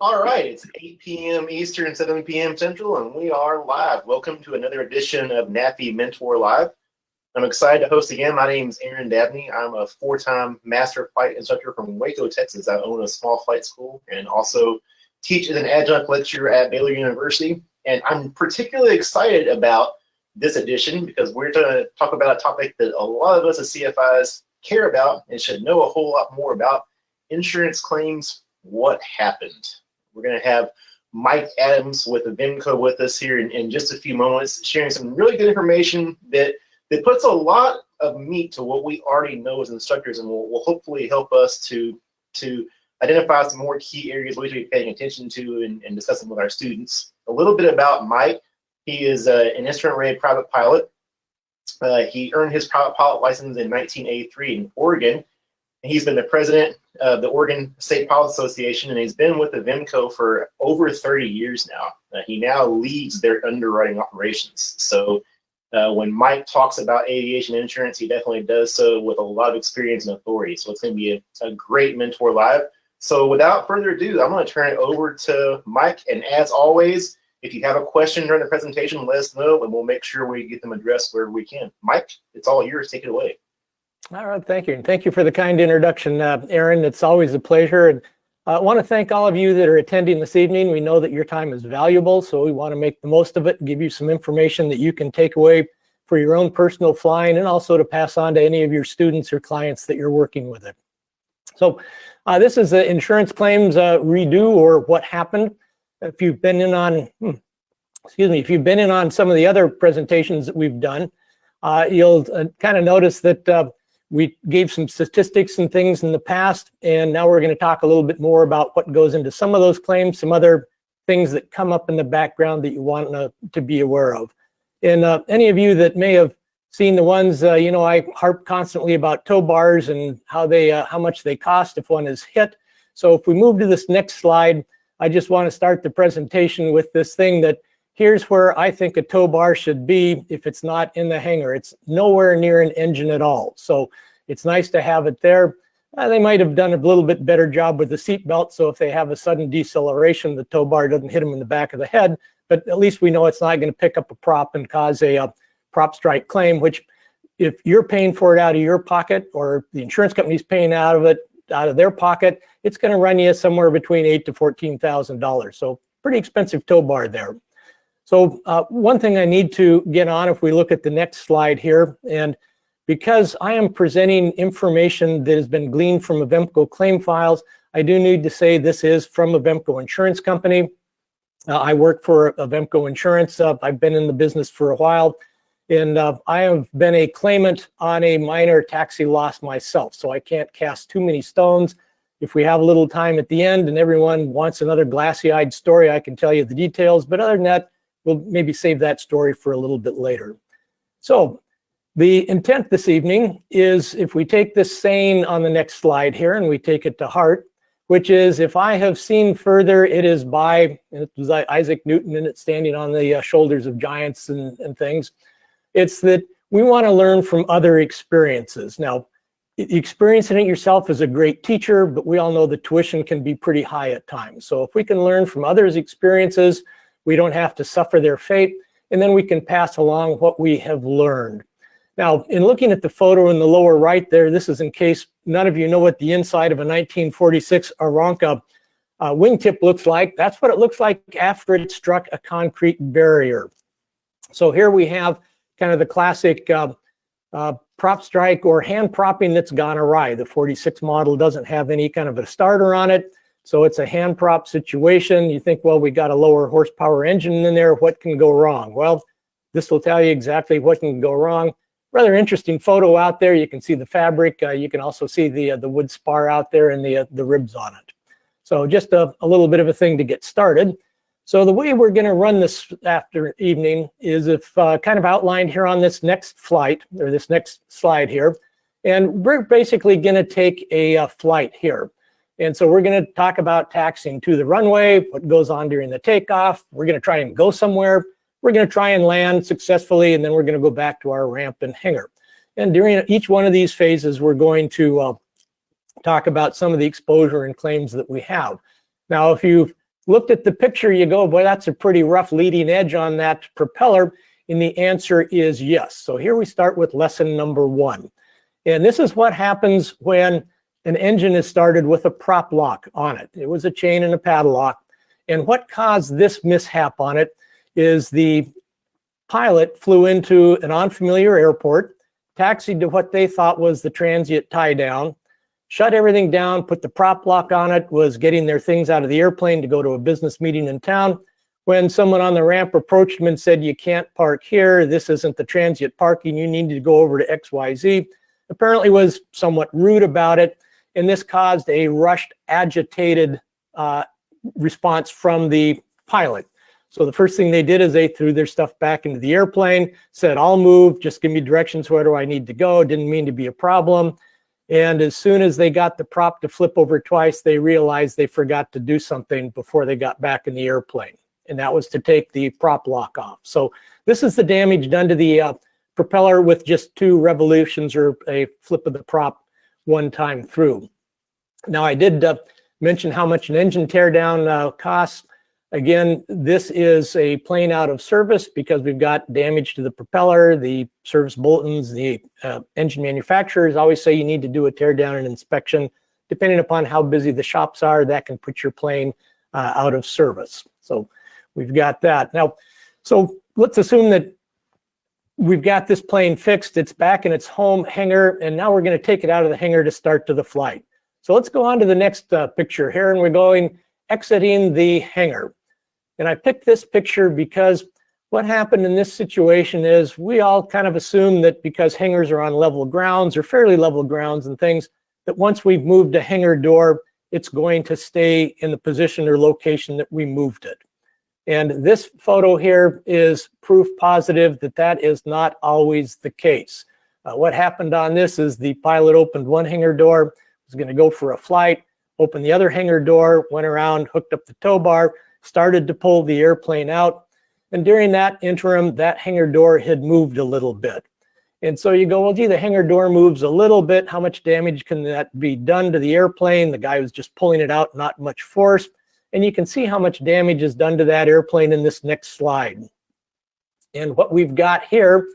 All right, it's 8 p.m. Eastern, 7 p.m. Central, and we are live. Welcome to another edition of NAFI Mentor Live. I'm excited to host again. My name is Aaron Dabney. I'm a four-time master flight instructor from Waco, Texas. I own a small flight school and also teach as an adjunct lecturer at Baylor University. And I'm particularly excited about this edition because we're going to talk about a topic that a lot of us as CFIs care about and should know a whole lot more about: insurance claims. What happened? We're going to have Mike Adams with Avemco with us here in just a few moments, sharing some really good information that puts a lot of meat to what we already know as instructors, and will hopefully help us to identify some more key areas we should be paying attention to and discussing with our students. A little bit about Mike. He is an instrument-rated private pilot. He earned his private pilot license in 1983 in Oregon. He's been the president of the Oregon State Pilot Association, and he's been with Avemco for over 30 years now. He now leads their underwriting operations. So when Mike talks about aviation insurance, he definitely does so with a lot of experience and authority. So it's going to be a great Mentor Live. So without further ado, I'm going to turn it over to Mike. And as always, if you have a question during the presentation, let us know, and we'll make sure we get them addressed wherever we can. Mike, it's all yours. Take it away. All right, thank you. And thank you for the kind introduction, Aaron. It's always a pleasure. And I want to thank all of you that are attending this evening. We know that your time is valuable, so we want to make the most of it and give you some information that you can take away for your own personal flying, and also to pass on to any of your students or clients that you're working with it. So this is the insurance claims redo, or what happened. If you've been in on, if you've been in on some of the other presentations that we've done, you'll kind of notice that we gave some statistics and things in the past, and now we're going to talk a little bit more about what goes into some of those claims, some other things that come up in the background that you want to be aware of. And any of you that may have seen the ones, I harp constantly about tow bars and how much they cost if one is hit. So if we move to this next slide, I just want to start the presentation with this thing that here's where I think a tow bar should be if it's not in the hangar. It's nowhere near an engine at all. So it's nice to have it there. They might have done a little bit better job with the seat belt, so if they have a sudden deceleration, the tow bar doesn't hit them in the back of the head. But at least we know it's not going to pick up a prop and cause a prop strike claim, which if you're paying for it out of your pocket, or the insurance company's paying out of their pocket, it's going to run you somewhere between $8,000 to $14,000. So pretty expensive tow bar there. So one thing I need to get on, if we look at the next slide here, and because I am presenting information that has been gleaned from Avemco claim files, I do need to say this is from Avemco Insurance Company. I work for Avemco Insurance. I've been in the business for a while, and I have been a claimant on a minor taxi loss myself, so I can't cast too many stones. If we have a little time at the end and everyone wants another glassy-eyed story, I can tell you the details, but other than that, we'll maybe save that story for a little bit later. So the intent this evening is, if we take this saying on the next slide here and we take it to heart, which is, if I have seen further, it is by, and it was Isaac Newton, and it's standing on the shoulders of giants and things. It's that we want to learn from other experiences. Now, experiencing it yourself is a great teacher, but we all know the tuition can be pretty high at times. So if we can learn from others' experiences, we don't have to suffer their fate, and then we can pass along what we have learned. Now, in looking at the photo in the lower right there, this is in case none of you know what the inside of a 1946 Aeronca wingtip looks like. That's what it looks like after it struck a concrete barrier. So here we have kind of the classic prop strike or hand propping that's gone awry. The 46 model doesn't have any kind of a starter on it, so it's a hand prop situation. You think, well, we got a lower horsepower engine in there. What can go wrong? Well, this will tell you exactly what can go wrong. Rather interesting photo out there. You can see the fabric. You can also see the wood spar out there and the ribs on it. So just a little bit of a thing to get started. So the way we're going to run this evening is if kind of outlined here on this next flight, or this next slide here. And we're basically going to take a flight here. And so we're going to talk about taxiing to the runway, what goes on during the takeoff. We're going to try and go somewhere. We're going to try and land successfully, and then we're going to go back to our ramp and hangar. And during each one of these phases, we're going to talk about some of the exposure and claims that we have. Now, if you've looked at the picture, you go, boy, that's a pretty rough leading edge on that propeller. And the answer is yes. So here we start with lesson number 1. And this is what happens when an engine is started with a prop lock on it. It was a chain and a paddle lock. And what caused this mishap on it is the pilot flew into an unfamiliar airport, taxied to what they thought was the transient tie down, shut everything down, put the prop lock on it, was getting their things out of the airplane to go to a business meeting in town, when someone on the ramp approached him and said, you can't park here, this isn't the transient parking, you need to go over to XYZ. Apparently was somewhat rude about it, and this caused a rushed, agitated response from the pilot. So the first thing they did is they threw their stuff back into the airplane, said, I'll move, just give me directions, where do I need to go? Didn't mean to be a problem. And as soon as they got the prop to flip over twice, they realized they forgot to do something before they got back in the airplane. And that was to take the prop lock off. So this is the damage done to the propeller with just 2 revolutions or a flip of the prop one time through. Now, I did mention how much an engine teardown costs. Again, this is a plane out of service because we've got damage to the propeller. The service bulletins, the engine manufacturers always say you need to do a teardown and inspection. Depending upon how busy the shops are, that can put your plane out of service. So we've got that. Now, so let's assume that we've got this plane fixed. It's back in its home hangar, and now we're going to take it out of the hangar to start to the flight. So let's go on to the next picture here, and we're going exiting the hangar. And I picked this picture because what happened in this situation is we all kind of assume that because hangars are on level grounds or fairly level grounds and things, that once we've moved a hangar door, it's going to stay in the position or location that we moved it. And this photo here is proof positive that that is not always the case. What happened on this is the pilot opened one hangar door, was going to go for a flight, opened the other hangar door, went around, hooked up the tow bar, started to pull the airplane out. And during that interim, that hangar door had moved a little bit. And so you go, well, gee, the hangar door moves a little bit. How much damage can that be done to the airplane? The guy was just pulling it out, not much force. And you can see how much damage is done to that airplane in this next slide. And what we've got here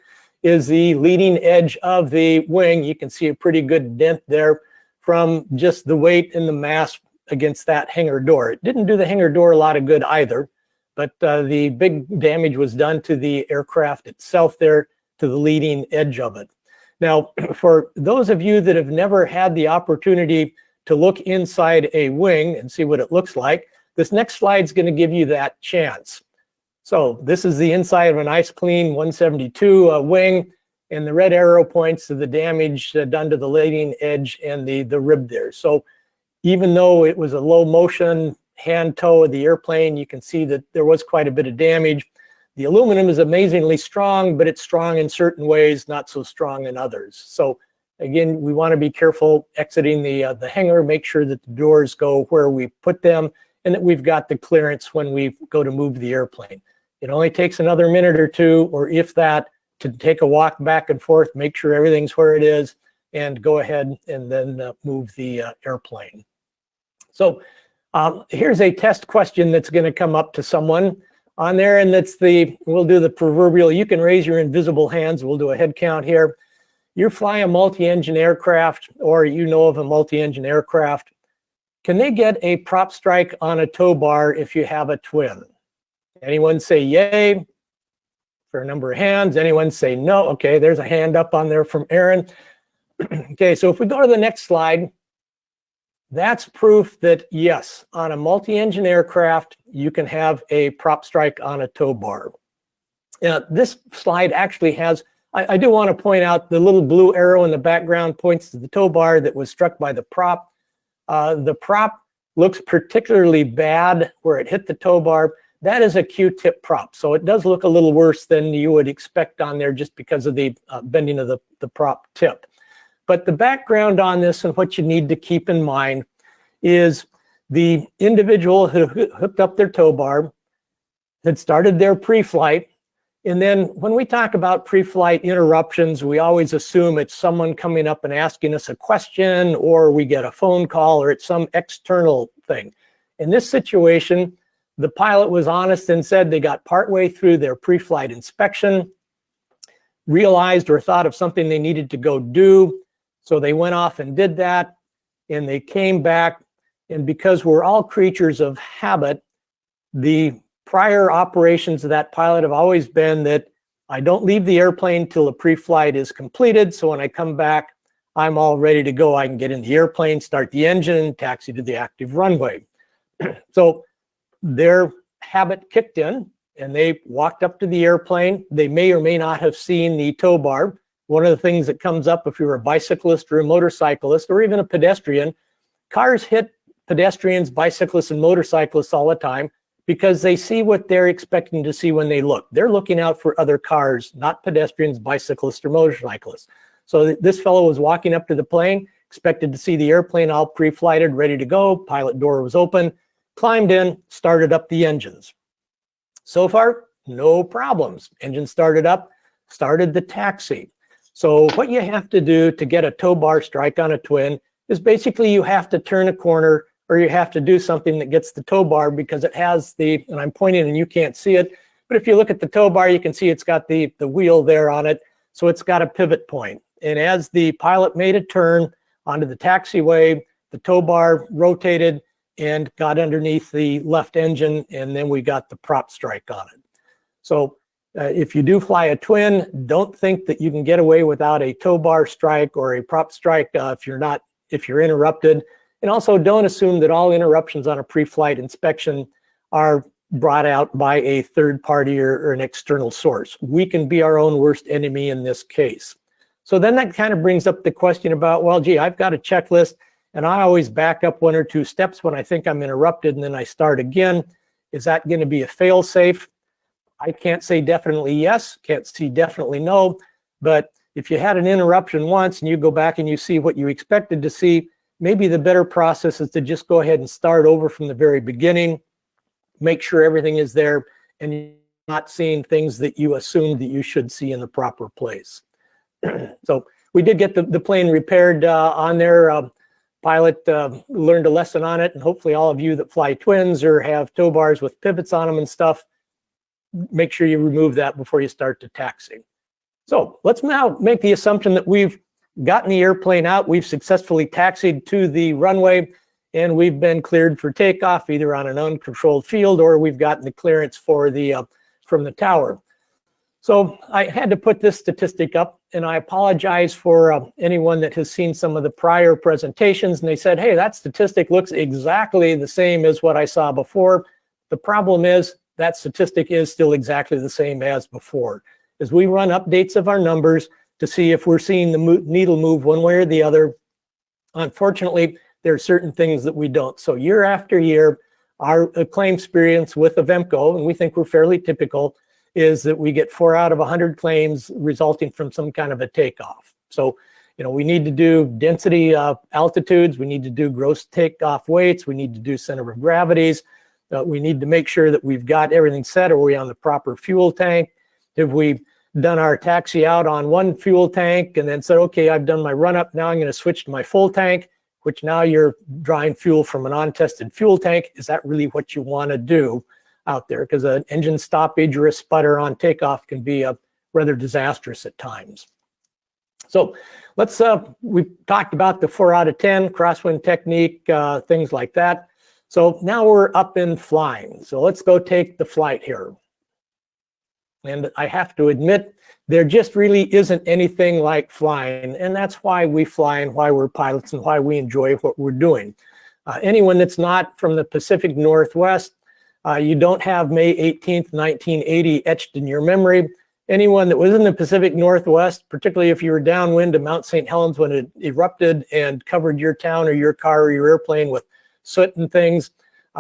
is the leading edge of the wing. You can see a pretty good dent there from just the weight and the mass against that hangar door. It didn't do the hangar door a lot of good either, but the big damage was done to the aircraft itself there, to the leading edge of it. Now, for those of you that have never had the opportunity to look inside a wing and see what it looks like, this next slide is going to give you that chance. So this is the inside of a nice clean 172 wing, and the red arrow points to the damage done to the leading edge and the rib there. So even though it was a low motion hand tow of the airplane, you can see that there was quite a bit of damage. The aluminum is amazingly strong, but it's strong in certain ways, not so strong in others. So again, we want to be careful exiting the hangar, make sure that the doors go where we put them, and that we've got the clearance when we go to move the airplane. It only takes another minute or two, or if that, to take a walk back and forth, make sure everything's where it is, and go ahead and then move the airplane. So here's a test question that's going to come up to someone on there, and that's we'll do the proverbial, you can raise your invisible hands, we'll do a head count here. You fly a multi-engine aircraft, or you know of a multi-engine aircraft. Can they get a prop strike on a tow bar if you have a twin? Anyone say yay? For a number of hands. Anyone say no? Okay, there's a hand up on there from Aaron. Okay, so if we go to the next slide, that's proof that yes, on a multi-engine aircraft, you can have a prop strike on a tow bar. This slide actually has, I do want to point out the little blue arrow in the background points to the tow bar that was struck by the prop. The prop looks particularly bad where it hit the tow bar. That is a Q-tip prop, so it does look a little worse than you would expect on there just because of the bending of the prop tip. But the background on this and what you need to keep in mind is the individual who hooked up their tow bar had started their pre-flight. And then when we talk about pre-flight interruptions, we always assume it's someone coming up and asking us a question, or we get a phone call, or it's some external thing. In this situation, the pilot was honest and said they got partway through their pre-flight inspection, realized or thought of something they needed to go do. So they went off and did that, and they came back. And because we're all creatures of habit, the prior operations of that pilot have always been that I don't leave the airplane till the pre-flight is completed. So when I come back, I'm all ready to go. I can get in the airplane, start the engine, taxi to the active runway. So their habit kicked in and they walked up to the airplane. They may or may not have seen the tow bar. One of the things that comes up if you're a bicyclist or a motorcyclist or even a pedestrian, cars hit pedestrians, bicyclists, and motorcyclists all the time because they see what they're expecting to see when they look. They're looking out for other cars, not pedestrians, bicyclists, or motorcyclists. So this fellow was walking up to the plane, expected to see the airplane all pre-flighted, ready to go. Pilot door was open, climbed in, started up the engines. So far, no problems. Engine started up, started the taxi. So what you have to do to get a tow bar strike on a twin is basically you have to turn a corner or you have to do something that gets the tow bar because it has the, and I'm pointing and you can't see it, but if you look at the tow bar, you can see it's got the wheel there on it. So it's got a pivot point. And as the pilot made a turn onto the taxiway, the tow bar rotated and got underneath the left engine, and then we got the prop strike on it. So if you do fly a twin, don't think that you can get away without a tow bar strike or a prop strike if you're interrupted. And also don't assume that all interruptions on a pre-flight inspection are brought out by a third party or an external source. We can be our own worst enemy in this case. So then that kind of brings up the question about, well, gee, I've got a checklist and I always back up 1 or 2 steps when I think I'm interrupted and then I start again. Is that going to be a fail-safe? I can't say definitely yes, can't see definitely no, but if you had an interruption once and you go back and you see what you expected to see, maybe the better process is to just go ahead and start over from the very beginning, make sure everything is there, and you're not seeing things that you assumed that you should see in the proper place. So we did get the plane repaired on there. Pilot learned a lesson on it, and hopefully all of you that fly twins or have tow bars with pivots on them and stuff, make sure you remove that before you start the taxi. So let's now make the assumption that we've gotten the airplane out, we've successfully taxied to the runway, and we've been cleared for takeoff either on an uncontrolled field or we've gotten the clearance for the from the tower. So I had to put this statistic up, and I apologize for anyone that has seen some of the prior presentations and they said, hey, that statistic looks exactly the same as what I saw before. The problem is that statistic is still exactly the same as before. As we run updates of our numbers to see if we're seeing the needle move one way or the other, unfortunately, there are certain things that we don't. So year after year, our claim experience with Avemco, and we think we're fairly typical, is that we get 4 out of 100 claims resulting from some kind of a takeoff. So, we need to do density altitudes, we need to do gross takeoff weights, we need to do center of gravities, we need to make sure that we've got everything set. Are we on the proper fuel tank? Have we done our taxi out on one fuel tank and then said, okay, I've done my run up, now I'm going to switch to my full tank, which now you're drawing fuel from an untested fuel tank. Is that really what you want to do out there? Because an engine stoppage or a sputter on takeoff can be rather disastrous at times. So let's, we've talked about the 4 out of 10 crosswind technique, things like that. So now we're up and flying. So let's go take the flight here. And I have to admit, there just really isn't anything like flying. And that's why we fly and why we're pilots and why we enjoy what we're doing. Anyone that's not from the Pacific Northwest, you don't have May 18th, 1980 etched in your memory. Anyone that was in the Pacific Northwest, particularly if you were downwind of Mount St. Helens when it erupted and covered your town or your car or your airplane with soot and things,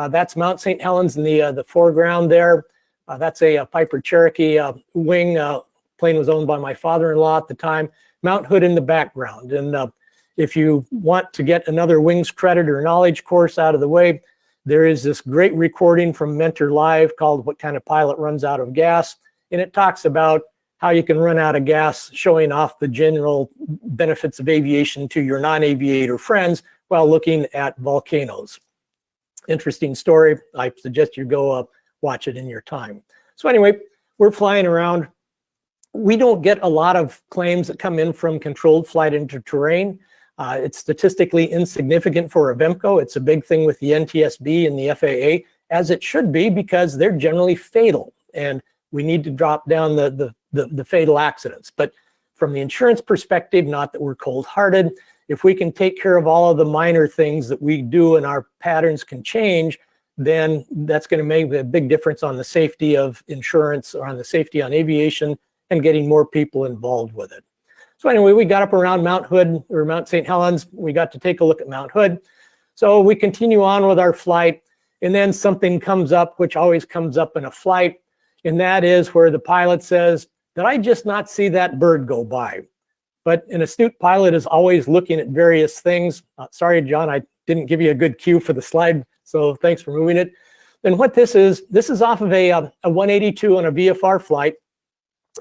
that's Mount St. Helens in the foreground there. That's a Piper Cherokee wing. Plane was owned by my father-in-law at the time. Mount Hood in the background. And if you want to get another wings credit or knowledge course out of the way, there is this great recording from Mentor Live called What Kind of Pilot Runs Out of Gas? And it talks about how you can run out of gas, showing off the general benefits of aviation to your non-aviator friends while looking at volcanoes. Interesting story. I suggest you go watch it in your time. So anyway, we're flying around. We don't get a lot of claims that come in from controlled flight into terrain. It's statistically insignificant for Avemco. It's a big thing with the NTSB and the FAA, as it should be, because they're generally fatal, and we need to drop down the fatal accidents. But from the insurance perspective, not that we're cold-hearted, if we can take care of all of the minor things that we do and our patterns can change, then that's going to make a big difference on the safety of insurance or on the safety on aviation and getting more people involved with it. So anyway, we got up around Mount Hood or Mount St. Helens. We got to take a look at Mount Hood. So we continue on with our flight, and then something comes up, which always comes up in a flight, and that is where the pilot says, "Did I just not see that bird go by?" But an astute pilot is always looking at various things. Sorry, John, I didn't give you a good cue for the slide, so thanks for moving it. And what this is off of a 182 on a VFR flight.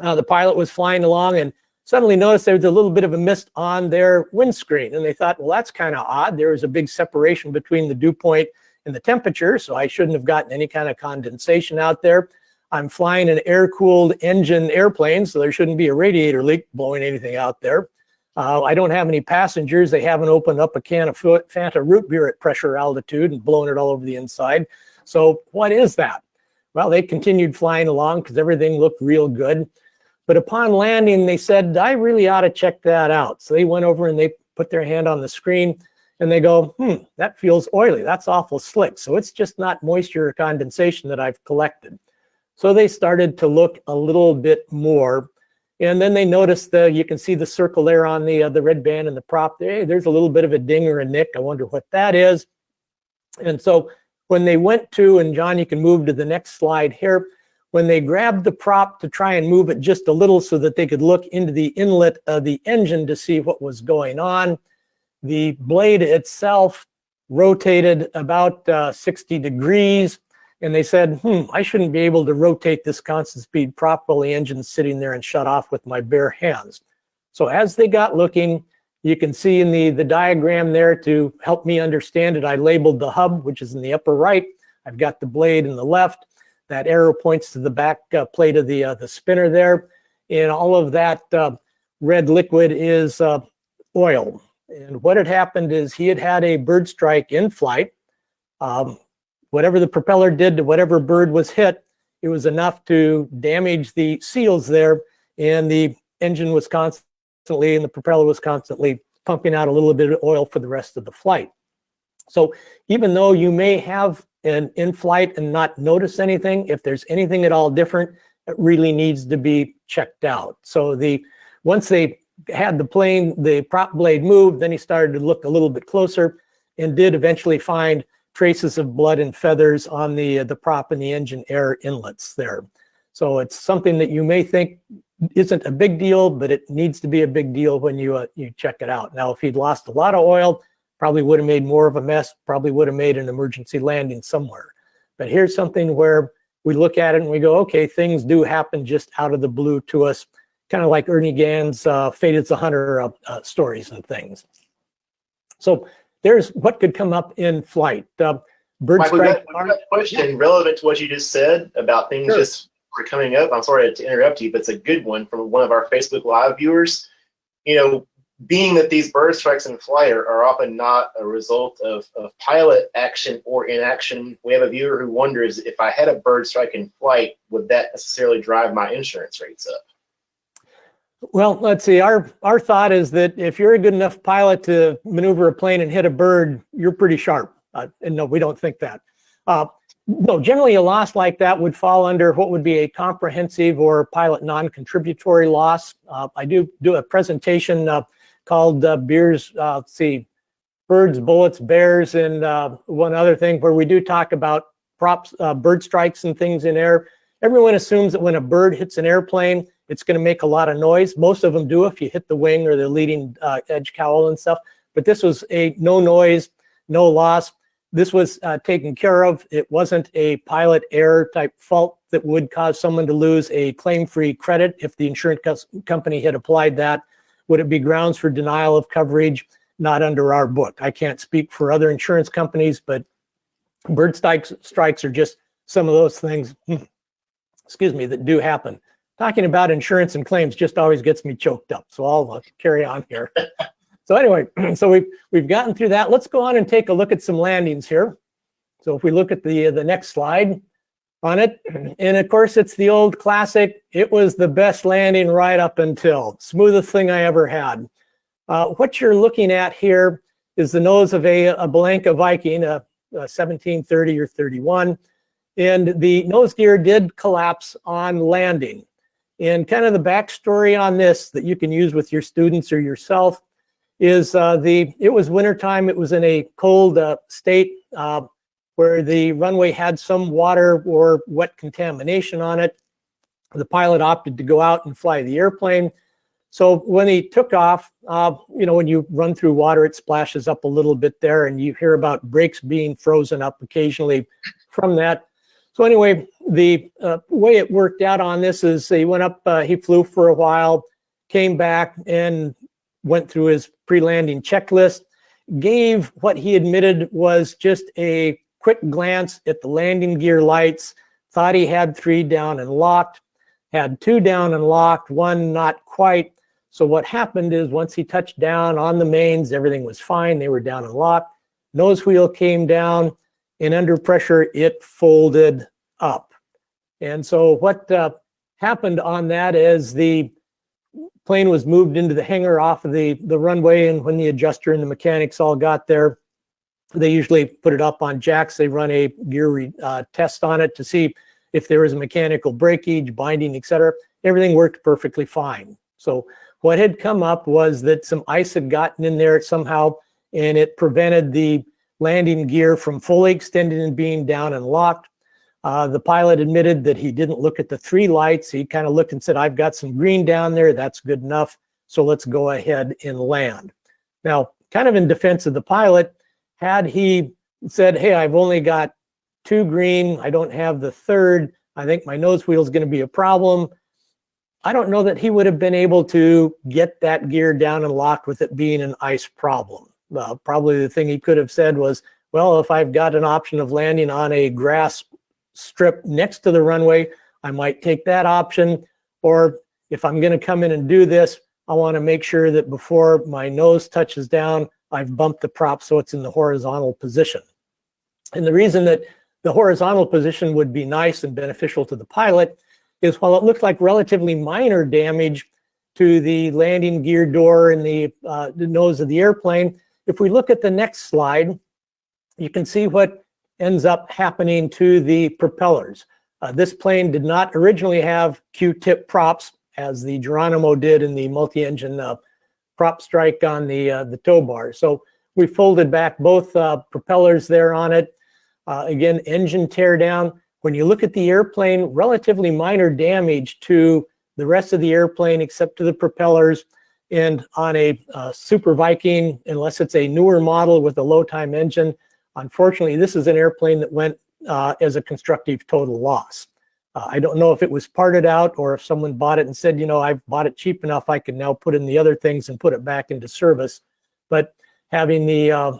The pilot was flying along and suddenly noticed there was a little bit of a mist on their windscreen. And they thought, well, that's kind of odd. There was a big separation between the dew point and the temperature, so I shouldn't have gotten any kind of condensation out there. I'm flying an air-cooled engine airplane, so there shouldn't be a radiator leak blowing anything out there. I don't have any passengers. They haven't opened up a can of Fanta root beer at pressure altitude and blown it all over the inside. So what is that? Well, they continued flying along because everything looked real good. But upon landing, they said, I really ought to check that out. So they went over and they put their hand on the screen and they go, that feels oily. That's awful slick. So it's just not moisture or condensation that I've collected. So they started to look a little bit more. And then they noticed you can see the circle there on the red band and the prop there. Hey, there's a little bit of a ding or a nick. I wonder what that is. And so when they went to, and John, you can move to the next slide here, when they grabbed the prop to try and move it just a little so that they could look into the inlet of the engine to see what was going on, the blade itself rotated about 60 degrees. And they said, I shouldn't be able to rotate this constant speed prop while the engine's sitting there and shut off with my bare hands. So as they got looking, you can see in the diagram there, to help me understand it, I labeled the hub, which is in the upper right. I've got the blade in the left. That arrow points to the back plate of the spinner there. And all of that red liquid is oil. And what had happened is he had a bird strike in flight. Whatever the propeller did to whatever bird was hit, it was enough to damage the seals there, and the engine was constantly, and the propeller was constantly pumping out a little bit of oil for the rest of the flight. So even though you may have an in-flight and not notice anything, if there's anything at all different, it really needs to be checked out. So once they had the prop blade moved, then he started to look a little bit closer and did eventually find traces of blood and feathers on the prop and the engine air inlets there. So it's something that you may think isn't a big deal, but it needs to be a big deal when you check it out. Now, if he'd lost a lot of oil, probably would have made more of a mess, probably would have made an emergency landing somewhere. But here's something where we look at it and we go, okay, things do happen just out of the blue to us, kind of like Ernie Gann's Fate is a Hunter stories and things. So there's what could come up in flight. Bird Mike, strike. we've got a question relevant to what you just said about things just coming up. I'm sorry to interrupt you, but it's a good one from one of our Facebook Live viewers. You know, being that these bird strikes in flight are often not a result of pilot action or inaction, we have a viewer who wonders, if I had a bird strike in flight, would that necessarily drive my insurance rates up? Well, let's see. Our thought is that if you're a good enough pilot to maneuver a plane and hit a bird, you're pretty sharp. And no, we don't think that. No, generally a loss like that would fall under what would be a comprehensive or pilot non-contributory loss. I do a presentation called Birds, Bullets, Bears, and one other thing where we do talk about props, bird strikes and things in air. Everyone assumes that when a bird hits an airplane, it's going to make a lot of noise. Most of them do if you hit the wing or the leading edge cowl and stuff. But this was a no noise, no loss. This was taken care of. It wasn't a pilot error type fault that would cause someone to lose a claim-free credit if the insurance company had applied that. Would it be grounds for denial of coverage? Not under our book. I can't speak for other insurance companies, but Bird strikes are just some of those things, excuse me, that do happen. Talking about insurance and claims just always gets me choked up. So I'll carry on here. So anyway, so we've gotten through that. Let's go on and take a look at some landings here. So if we look at the next slide on it, and of course it's the old classic. It was the best landing right up until smoothest thing I ever had. What you're looking at here is the nose of a Blanka Viking, a 1730 or 31, and the nose gear did collapse on landing. And kind of the backstory on this that you can use with your students or yourself is it was wintertime. It was in a cold state where the runway had some water or wet contamination on it. The pilot opted to go out and fly the airplane. So when he took off, when you run through water, it splashes up a little bit there, and you hear about brakes being frozen up occasionally from that. So anyway, the way it worked out on this is he went up, he flew for a while, came back and went through his pre-landing checklist, gave what he admitted was just a quick glance at the landing gear lights, thought he had 3 down and locked, had 2 down and locked, 1 not quite. So what happened is once he touched down on the mains, everything was fine. They were down and locked. Nose wheel came down, and under pressure, it folded up. And so what happened on that is the plane was moved into the hangar off of the runway, and when the adjuster and the mechanics all got there, they usually put it up on jacks. They run a gear test on it to see if there was a mechanical breakage, binding, etc. Everything worked perfectly fine. So what had come up was that some ice had gotten in there somehow, and it prevented the landing gear from fully extending and being down and locked. The pilot admitted that he didn't look at the 3 lights. He kind of looked and said, I've got some green down there. That's good enough. So let's go ahead and land. Now, kind of in defense of the pilot, had he said, hey, I've only got 2 green, I don't have the 3rd, I think my nose wheel is going to be a problem, I don't know that he would have been able to get that gear down and locked with it being an ice problem. Probably the thing he could have said was, well, if I've got an option of landing on a grass strip next to the runway, I might take that option. Or if I'm going to come in and do this, I want to make sure that before my nose touches down, I've bumped the prop so it's in the horizontal position. And the reason that the horizontal position would be nice and beneficial to the pilot is while it looks like relatively minor damage to the landing gear door and the nose of the airplane, if we look at the next slide, you can see what ends up happening to the propellers. This plane did not originally have Q-tip props, as the Geronimo did in the multi-engine prop strike on the tow bar. So we folded back both propellers there on it. Again, engine tear down. When you look at the airplane, relatively minor damage to the rest of the airplane except to the propellers. And on a Super Viking, unless it's a newer model with a low time engine, unfortunately, this is an airplane that went as a constructive total loss. I don't know if it was parted out or if someone bought it and said, you know, I've bought it cheap enough, I can now put in the other things and put it back into service. But having the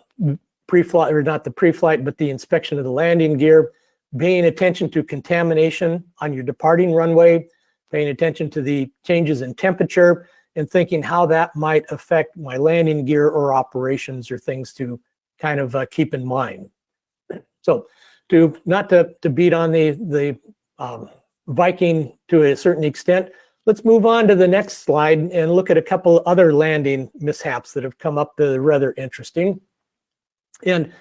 pre-flight, or not the pre-flight, but the inspection of the landing gear, paying attention to contamination on your departing runway, paying attention to the changes in temperature, and thinking how that might affect my landing gear or operations or things to kind of keep in mind. So not to beat on the Viking to a certain extent, let's move on to the next slide and look at a couple other landing mishaps that have come up that are rather interesting. And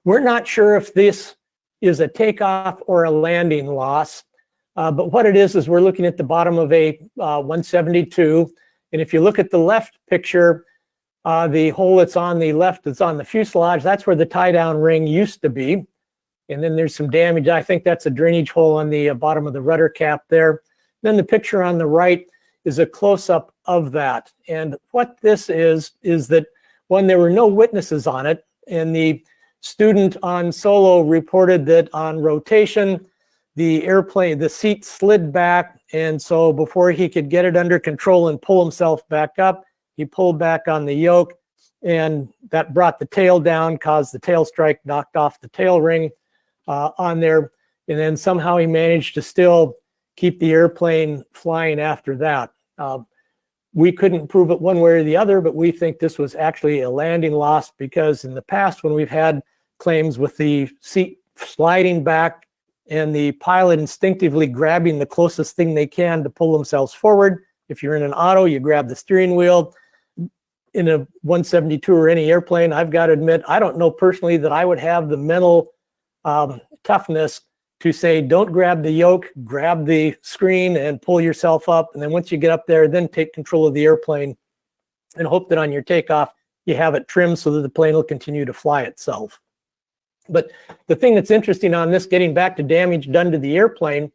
we're not sure if this is a takeoff or a landing loss, but what it is we're looking at the bottom of a 172. And if you look at the left picture, the hole that's on the left, that's on the fuselage, that's where the tie-down ring used to be. And then there's some damage. I think that's a drainage hole on the bottom of the rudder cap there. Then the picture on the right is a close-up of that. And what this is that when there were no witnesses on it, and the student on solo reported that on rotation, the seat slid back, and so before he could get it under control and pull himself back up, he pulled back on the yoke, and that brought the tail down, caused the tail strike, knocked off the tail ring. on there. And then somehow he managed to still keep the airplane flying after that. We couldn't prove it one way or the other, but we think this was actually a landing loss, because in the past, when we've had claims with the seat sliding back and the pilot instinctively grabbing the closest thing they can to pull themselves forward. If you're in an auto, you grab the steering wheel. In a 172 or any airplane, I've got to admit, I don't know personally that I would have the mental toughness to say, don't grab the yoke, grab the screen and pull yourself up. And then once you get up there, then take control of the airplane and hope that on your takeoff, you have it trimmed so that the plane will continue to fly itself. But the thing that's interesting on this, getting back to damage done to the airplane,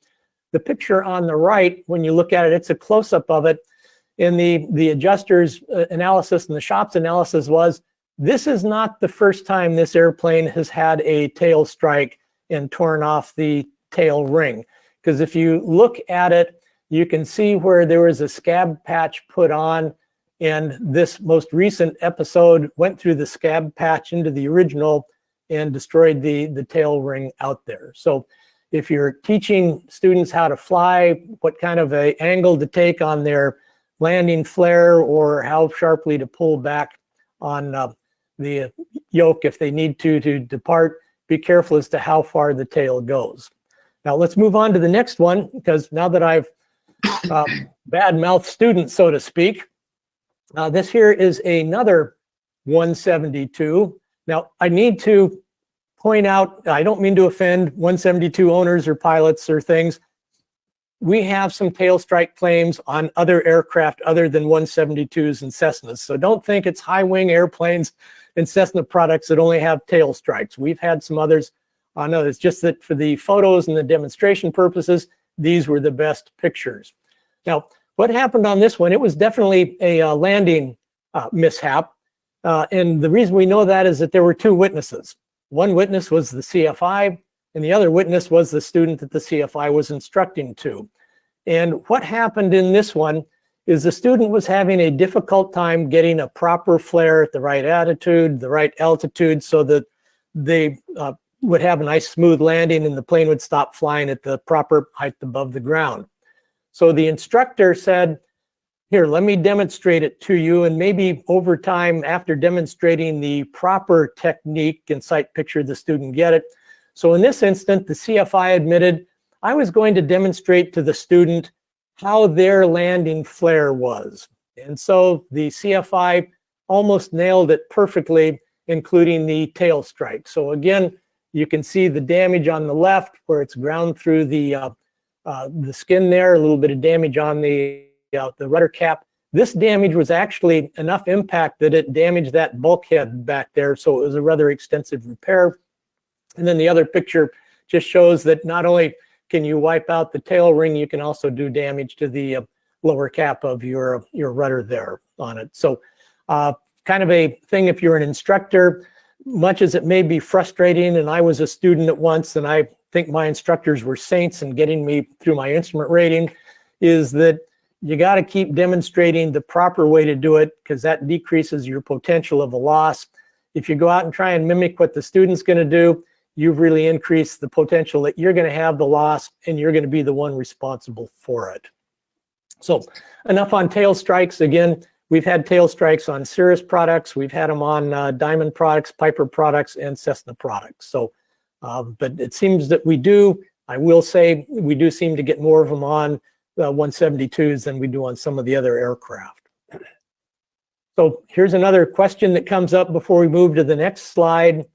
the picture on the right, when you look at it, it's a close-up of it. And the adjuster's analysis and the shop's analysis was, this is not the first time this airplane has had a tail strike and torn off the tail ring. Because if you look at it, you can see where there was a scab patch put on, and this most recent episode went through the scab patch into the original and destroyed the tail ring out there. So if you're teaching students how to fly, what kind of an angle to take on their landing flare, or how sharply to pull back on the yoke if they need to depart, be careful as to how far the tail goes. Now let's move on to the next one, because now that I've bad-mouthed students, so to speak, this here is another 172. Now I need to point out, I don't mean to offend 172 owners or pilots or things. We have some tail strike claims on other aircraft other than 172s and Cessnas. So don't think it's high wing airplanes and Cessna products that only have tail strikes. We've had some others on others, just that for the photos and the demonstration purposes, these were the best pictures. Now, what happened on this one, it was definitely a landing mishap. And the reason we know that is that there were two witnesses. One witness was the CFI, and the other witness was the student that the CFI was instructing to. And what happened in this one is the student was having a difficult time getting a proper flare at the right attitude, the right altitude, so that they would have a nice smooth landing and the plane would stop flying at the proper height above the ground. So the instructor said, here, let me demonstrate it to you, and maybe over time, after demonstrating the proper technique and sight picture, the student get it. So in this instant, the CFI admitted, I was going to demonstrate to the student how their landing flare was. And so the CFI almost nailed it perfectly, including the tail strike. So again, you can see the damage on the left where it's ground through the skin there, a little bit of damage on the rudder cap. This damage was actually enough impact that it damaged that bulkhead back there, so it was a rather extensive repair. And then the other picture just shows that not only can you wipe out the tail ring, you can also do damage to the lower cap of your rudder there on it. So kind of a thing if you're an instructor, much as it may be frustrating, and I was a student at once, and I think my instructors were saints in getting me through my instrument rating, is that you got to keep demonstrating the proper way to do it, because that decreases your potential of a loss. If you go out and try and mimic what the student's going to do, you've really increased the potential that you're going to have the loss and you're going to be the one responsible for it. So enough on tail strikes. Again, we've had tail strikes on Cirrus products. We've had them on Diamond products, Piper products, and Cessna products. So, but it seems that I will say, we do seem to get more of them on 172s than we do on some of the other aircraft. So here's another question that comes up before we move to the next slide.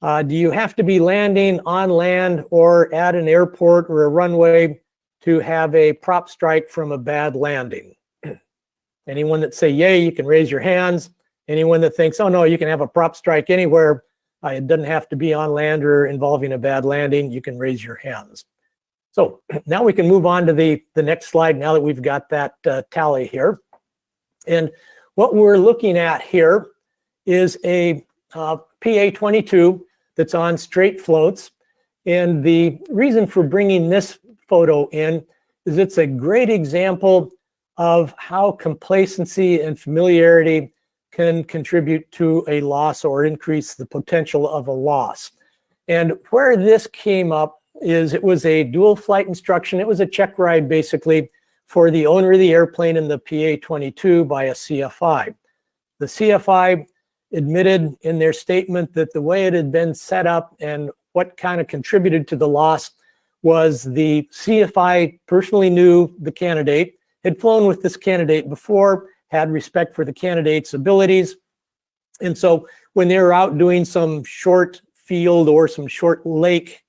Do you have to be landing on land or at an airport or a runway to have a prop strike from a bad landing? Anyone that say yay, you can raise your hands. Anyone that thinks, oh no, you can have a prop strike anywhere, it doesn't have to be on land or involving a bad landing, you can raise your hands. So now we can move on to the next slide now that we've got that tally here. And what we're looking at here is a PA-22 that's on straight floats. And the reason for bringing this photo in is it's a great example of how complacency and familiarity can contribute to a loss or increase the potential of a loss. And where this came up is it was a dual flight instruction. It was a check ride basically for the owner of the airplane in the PA-22 by a CFI. The CFI admitted in their statement that the way it had been set up and what kind of contributed to the loss was the CFI personally knew the candidate, had flown with this candidate before, had respect for the candidate's abilities. And so when they were out doing some short field or some short lake,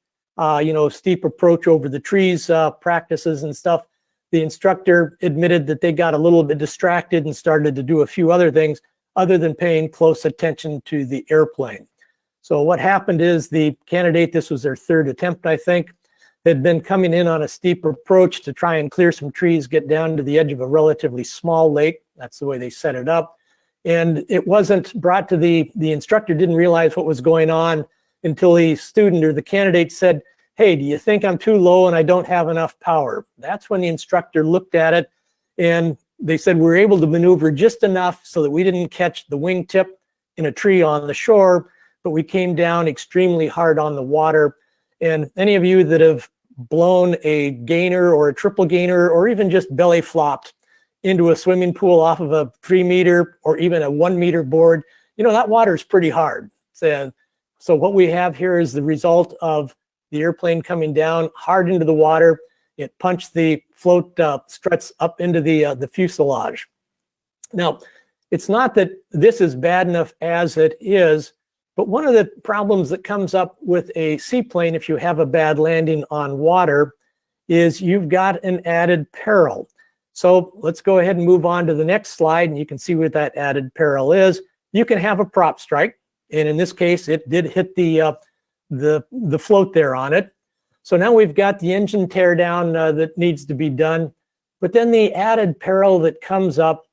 steep approach over the trees practices and stuff, the instructor admitted that they got a little bit distracted and started to do a few other things other than paying close attention to the airplane. So what happened is the candidate, this was their third attempt, I think, had been coming in on a steep approach to try and clear some trees, get down to the edge of a relatively small lake. That's the way they set it up. And it wasn't brought to the instructor didn't realize what was going on until the student or the candidate said, "Hey, do you think I'm too low and I don't have enough power?" That's when the instructor looked at it and they said, "We're able to maneuver just enough so that we didn't catch the wingtip in a tree on the shore, but we came down extremely hard on the water." And any of you that have blown a gainer or a triple gainer or even just belly flopped into a swimming pool off of a 3-meter or even a 1-meter board, that water is pretty hard. So what we have here is the result of the airplane coming down hard into the water. It punched the float struts up into the fuselage. Now, it's not that this is bad enough as it is, but one of the problems that comes up with a seaplane if you have a bad landing on water is you've got an added peril. So let's go ahead and move on to the next slide, and you can see what that added peril is. You can have a prop strike, and in this case, it did hit the float there on it. So now we've got the engine tear down that needs to be done. But then the added peril that comes up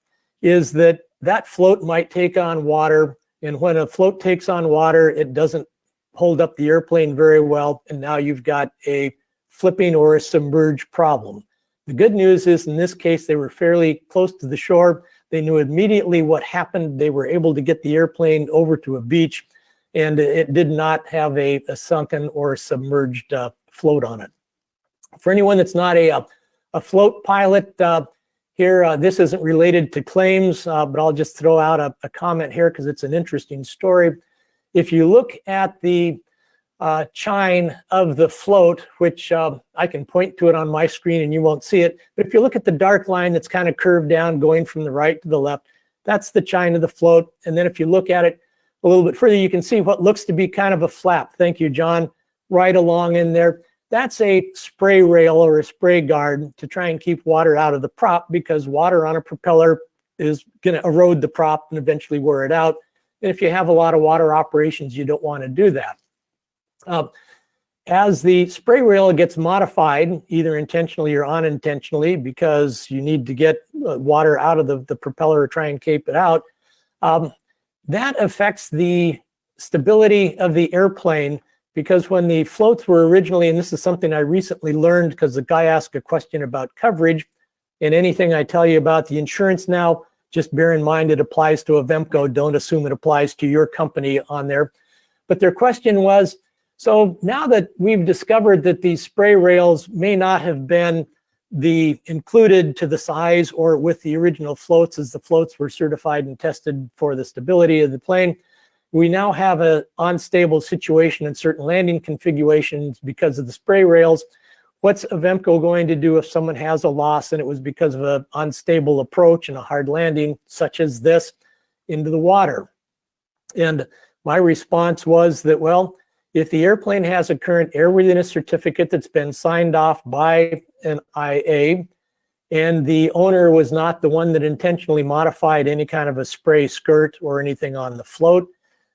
is that float might take on water. And when a float takes on water, it doesn't hold up the airplane very well. And now you've got a flipping or a submerged problem. The good news is in this case, they were fairly close to the shore. They knew immediately what happened. They were able to get the airplane over to a beach, and it did not have a sunken or a submerged float on it. For anyone that's not a float pilot, here, this isn't related to claims, but I'll just throw out a comment here because it's an interesting story. If you look at the chine of the float, which I can point to it on my screen and you won't see it, but if you look at the dark line that's kind of curved down going from the right to the left, that's the chine of the float. And then if you look at it a little bit further, you can see what looks to be kind of a flap. Thank you, John. Right along in there. That's a spray rail or a spray guard to try and keep water out of the prop, because water on a propeller is going to erode the prop and eventually wear it out. And if you have a lot of water operations, you don't want to do that. As the spray rail gets modified, either intentionally or unintentionally, because you need to get water out of the propeller or try and keep it out, that affects the stability of the airplane. Because when the floats were originally, and this is something I recently learned because the guy asked a question about coverage, and anything I tell you about the insurance now, just bear in mind it applies to Avemco. Don't assume it applies to your company on there. But their question was, so now that we've discovered that these spray rails may not have been included to the size or with the original floats as the floats were certified and tested for the stability of the plane, we now have an unstable situation in certain landing configurations because of the spray rails. What's Avemco going to do if someone has a loss and it was because of an unstable approach and a hard landing such as this into the water? And my response was that, well, if the airplane has a current airworthiness certificate that's been signed off by an IA, and the owner was not the one that intentionally modified any kind of a spray skirt or anything on the float,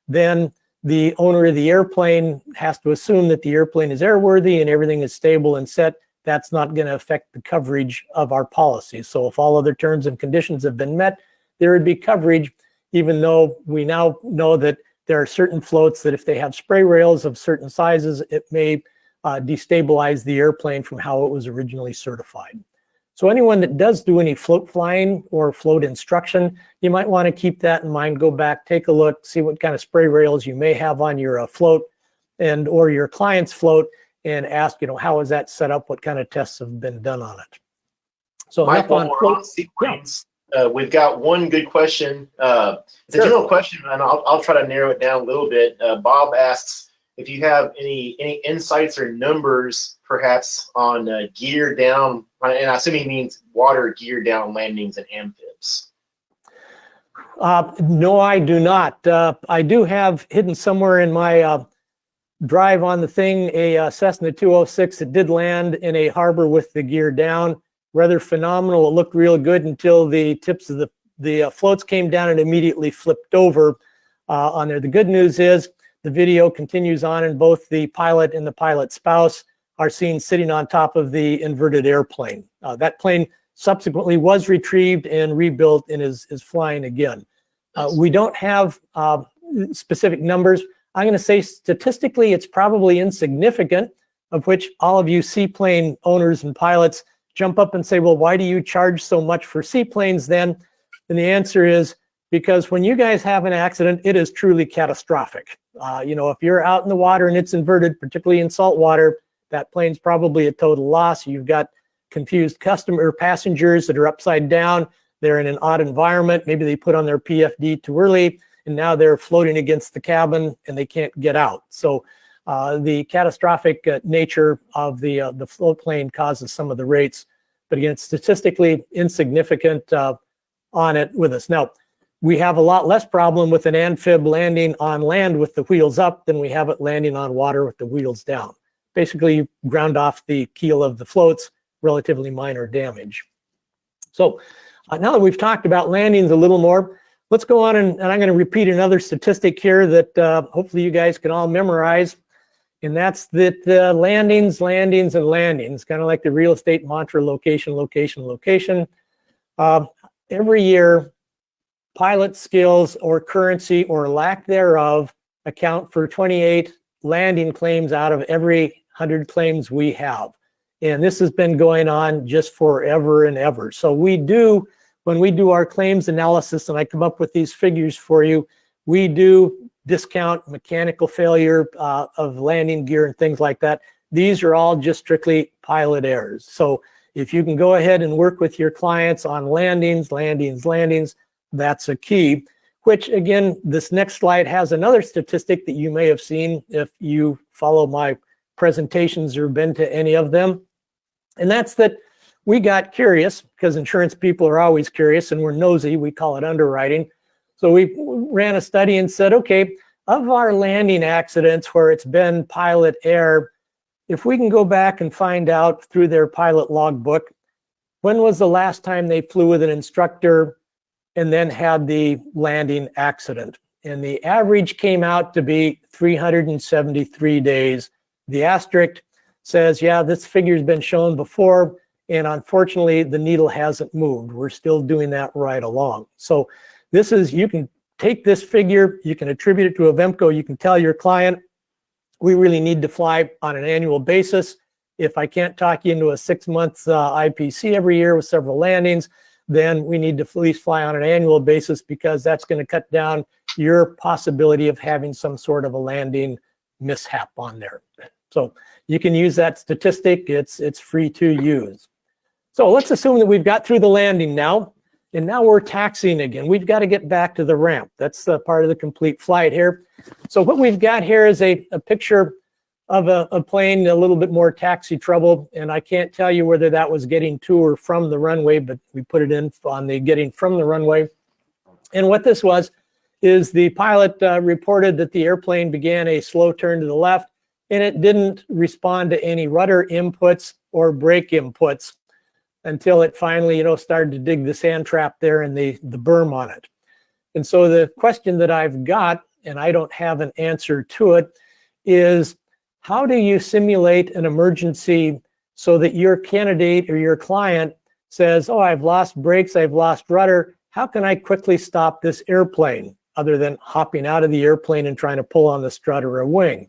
then the owner of the airplane has to assume that the airplane is airworthy and everything is stable and set. That's not going to affect the coverage of our policy. So if all other terms and conditions have been met, there would be coverage, even though we now know that there are certain floats that if they have spray rails of certain sizes, it may destabilize the airplane from how it was originally certified. So anyone that does do any float flying or float instruction, you might want to keep that in mind. Go back, take a look, see what kind of spray rails you may have on your float, and or your client's float and ask, how is that set up? What kind of tests have been done on it? So Mike, enough on float. seaplanes. We've got one good question. It's a Sure. general question, and I'll try to narrow it down a little bit. Bob asks if you have any insights or numbers, perhaps, on gear down, and I assume he means water gear down landings and amphibs. No, I do not. I do have hidden somewhere in my drive on the thing a Cessna 206 that did land in a harbor with the gear down. Rather phenomenal. It looked real good until the tips of the floats came down and immediately flipped over on there. The good news is the video continues on, and both the pilot and the pilot's spouse are seen sitting on top of the inverted airplane. That plane subsequently was retrieved and rebuilt and is flying again. We don't have specific numbers. I'm going to say statistically it's probably insignificant, of which all of you seaplane owners and pilots jump up and say, well, why do you charge so much for seaplanes then? And the answer is because when you guys have an accident, it is truly catastrophic. If you're out in the water and it's inverted, particularly in salt water, that plane's probably a total loss. You've got confused passengers that are upside down. They're in an odd environment. Maybe they put on their PFD too early, and now they're floating against the cabin and they can't get out. So the catastrophic nature of the float plane causes some of the rates, but again, it's statistically insignificant on it with us. Now, we have a lot less problem with an amphib landing on land with the wheels up than we have it landing on water with the wheels down. Basically, you ground off the keel of the floats, relatively minor damage. So now that we've talked about landings a little more, let's go on and I'm going to repeat another statistic here that hopefully you guys can all memorize. And that's that landings, and landings, kind of like the real estate mantra, location, location, location. Every year, pilot skills or currency or lack thereof account for 28 landing claims out of every 100 claims we have. And this has been going on just forever and ever. So when we do our claims analysis and I come up with these figures for you, we do discount mechanical failure of landing gear and things like that. These are all just strictly pilot errors. So if you can go ahead and work with your clients on landings, that's a key, which again, this next slide has another statistic that you may have seen if you follow my presentations or been to any of them. And that's that we got curious, because insurance people are always curious and we're nosy, we call it underwriting. So we ran a study and said, okay, of our landing accidents where it's been pilot error, if we can go back and find out through their pilot logbook, when was the last time they flew with an instructor and then had the landing accident? And the average came out to be 373 days. The asterisk says, yeah, this figure's been shown before, and unfortunately, the needle hasn't moved. We're still doing that right along. So this is, you can take this figure, you can attribute it to Avemco, you can tell your client, we really need to fly on an annual basis. If I can't talk you into a 6-month IPC every year with several landings, then we need to at least fly on an annual basis, because that's going to cut down your possibility of having some sort of a landing mishap on there. So you can use that statistic. It's free to use. So let's assume that we've got through the landing now, and now we're taxiing again. We've got to get back to the ramp. That's part of the complete flight here. So what we've got here is a picture of a plane, a little bit more taxi trouble, and I can't tell you whether that was getting to or from the runway, but we put it in on the getting from the runway. And what this was is the pilot reported that the airplane began a slow turn to the left, and it didn't respond to any rudder inputs or brake inputs until it finally, started to dig the sand trap there and the berm on it. And so the question that I've got, and I don't have an answer to it, is how do you simulate an emergency so that your candidate or your client says, oh, I've lost brakes, I've lost rudder. How can I quickly stop this airplane other than hopping out of the airplane and trying to pull on the strut or a wing?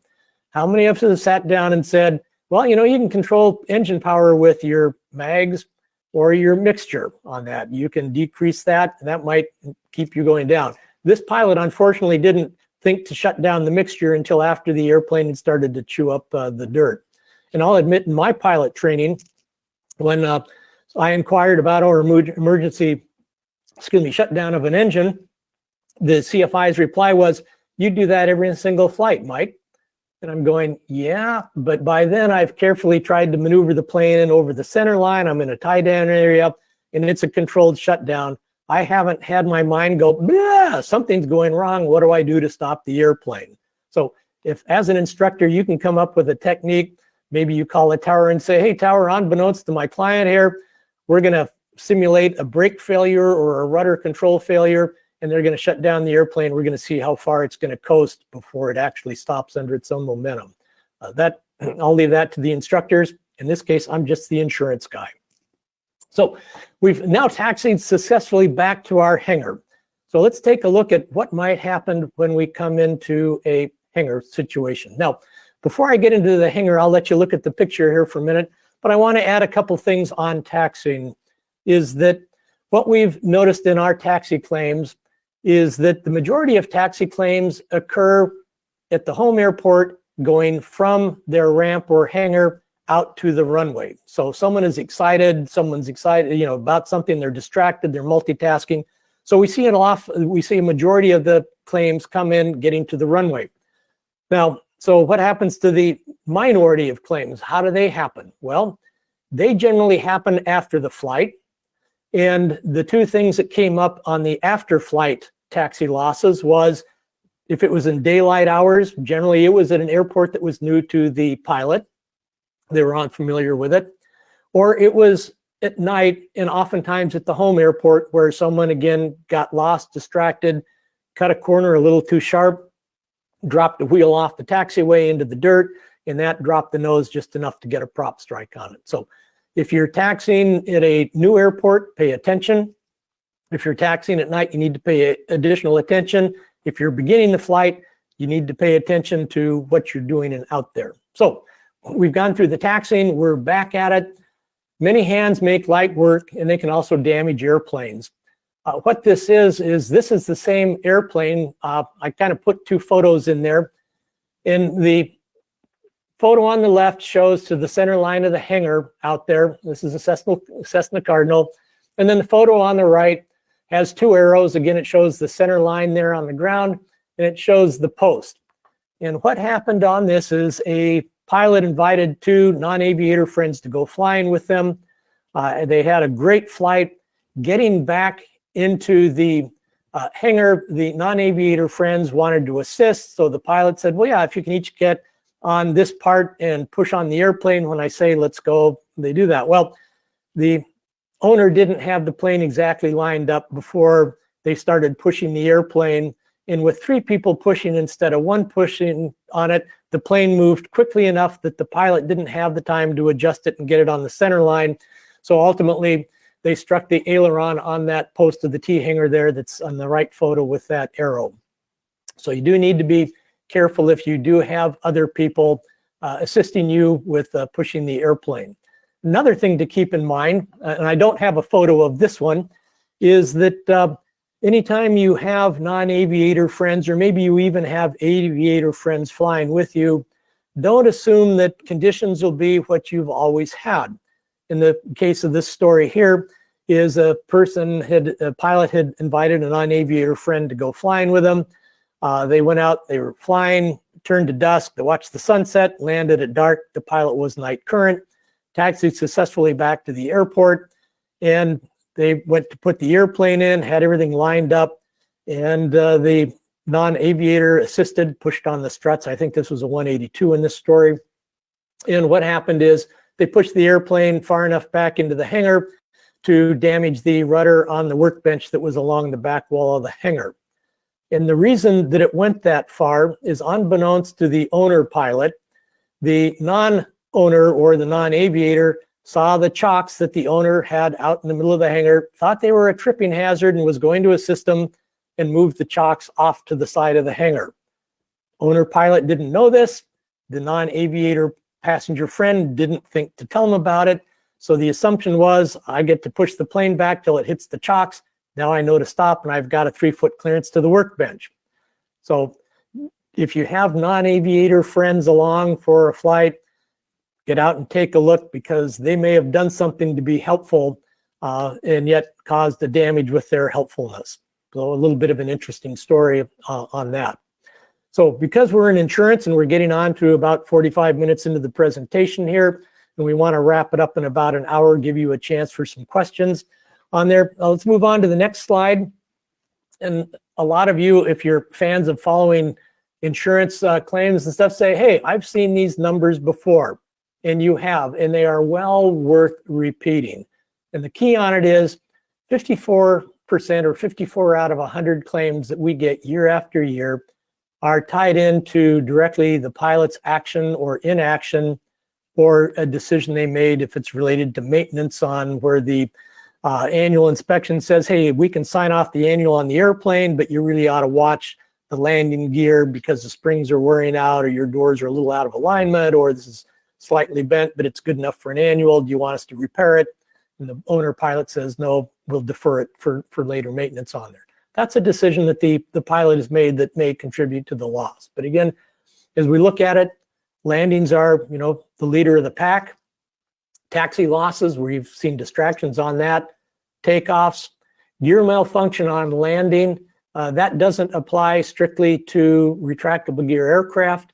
How many of us have sat down and said, well, you can control engine power with your mags or your mixture on that. You can decrease that, and that might keep you going down. This pilot, unfortunately, didn't think to shut down the mixture until after the airplane had started to chew up the dirt. And I'll admit, in my pilot training, when I inquired about our emergency, shutdown of an engine, the CFI's reply was, "You do that every single flight, Mike." And I'm going, yeah, but by then I've carefully tried to maneuver the plane in over the center line. I'm in a tie down area and it's a controlled shutdown. I haven't had my mind go, something's going wrong. What do I do to stop the airplane? So if as an instructor, you can come up with a technique, maybe you call a tower and say, "Hey, tower, unbeknownst to my client here, we're going to simulate a brake failure or a rudder control failure, and they're going to shut down the airplane. We're going to see how far it's going to coast before it actually stops under its own momentum." I'll leave that to the instructors. In this case, I'm just the insurance guy. So we've now taxied successfully back to our hangar. So let's take a look at what might happen when we come into a hangar situation. Now, before I get into the hangar, I'll let you look at the picture here for a minute, but I want to add a couple things on taxiing. Is that what we've noticed in our taxi claims is that the majority of taxi claims occur at the home airport going from their ramp or hangar out to the runway. So someone is excited, someone's excited, about something, they're distracted, they're multitasking. So we see a majority of the claims come in getting to the runway. Now, so what happens to the minority of claims? How do they happen? Well, they generally happen after the flight. And the two things that came up on the after flight taxi losses was if it was in daylight hours, generally it was at an airport that was new to the pilot. They were unfamiliar with it. Or it was at night and oftentimes at the home airport where someone again got lost, distracted, cut a corner a little too sharp, dropped the wheel off the taxiway into the dirt, and that dropped the nose just enough to get a prop strike on it. So if you're taxiing at a new airport, pay attention. If you're taxiing at night, you need to pay additional attention. If you're beginning the flight, you need to pay attention to what you're doing out there. So we've gone through the taxiing, we're back at it. Many hands make light work, and they can also damage airplanes. What this is this is the same airplane. I kind of put two photos in there. In the photo on the left shows to the center line of the hangar out there. This is a Cessna Cardinal. And then the photo on the right has two arrows. Again, it shows the center line there on the ground, and it shows the post. And what happened on this is a pilot invited two non-aviator friends to go flying with them. They had a great flight. Getting back into the hangar, the non-aviator friends wanted to assist. So the pilot said, "Well, yeah, if you can each get on this part and push on the airplane when I say let's go," they do that. Well, the owner didn't have the plane exactly lined up before they started pushing the airplane. And with three people pushing instead of one pushing on it, the plane moved quickly enough that the pilot didn't have the time to adjust it and get it on the center line. So ultimately, they struck the aileron on that post of the T-hanger there that's on the right photo with that arrow. So you do need to be careful if you do have other people assisting you with pushing the airplane. Another thing to keep in mind, and I don't have a photo of this one, is that anytime you have non-aviator friends, or maybe you even have aviator friends flying with you, don't assume that conditions will be what you've always had. In the case of this story here, is a pilot had invited a non-aviator friend to go flying with them. They went out, they were flying, turned to dusk, they watched the sunset, landed at dark. The pilot was night current, taxied successfully back to the airport, and they went to put the airplane in, had everything lined up, and the non-aviator assisted, pushed on the struts. I think this was a 182 in this story. And what happened is they pushed the airplane far enough back into the hangar to damage the rudder on the workbench that was along the back wall of the hangar. And the reason that it went that far is unbeknownst to the owner pilot, the non-owner or the non-aviator saw the chocks that the owner had out in the middle of the hangar, thought they were a tripping hazard and was going to assist them, and moved the chocks off to the side of the hangar. Owner pilot didn't know this. The non-aviator passenger friend didn't think to tell him about it. So the assumption was, I get to push the plane back till it hits the chocks. Now I know to stop, and I've got a 3-foot clearance to the workbench. So if you have non-aviator friends along for a flight, get out and take a look, because they may have done something to be helpful and yet caused the damage with their helpfulness. So a little bit of an interesting story on that. So because we're in insurance and we're getting on to about 45 minutes into the presentation here, and we want to wrap it up in about an hour, give you a chance for some questions on there. Let's move on to the next slide. And a lot of you, if you're fans of following insurance claims and stuff, say, hey, I've seen these numbers before. And you have, and they are well worth repeating. And the key on it is 54% or 54 out of 100 claims that we get year after year are tied into directly the pilot's action or inaction, or a decision they made if it's related to maintenance, on where the annual inspection says, hey, we can sign off the annual on the airplane, but you really ought to watch the landing gear because the springs are wearing out, or your doors are a little out of alignment, or this is slightly bent, but it's good enough for an annual. Do you want us to repair it? And the owner pilot says, no, we'll defer it for later maintenance on there. That's a decision that the pilot has made that may contribute to the loss. But again, as we look at it, landings are, the leader of the pack. Taxi losses, we've seen distractions on that. Takeoffs, gear malfunction on landing, that doesn't apply strictly to retractable gear aircraft.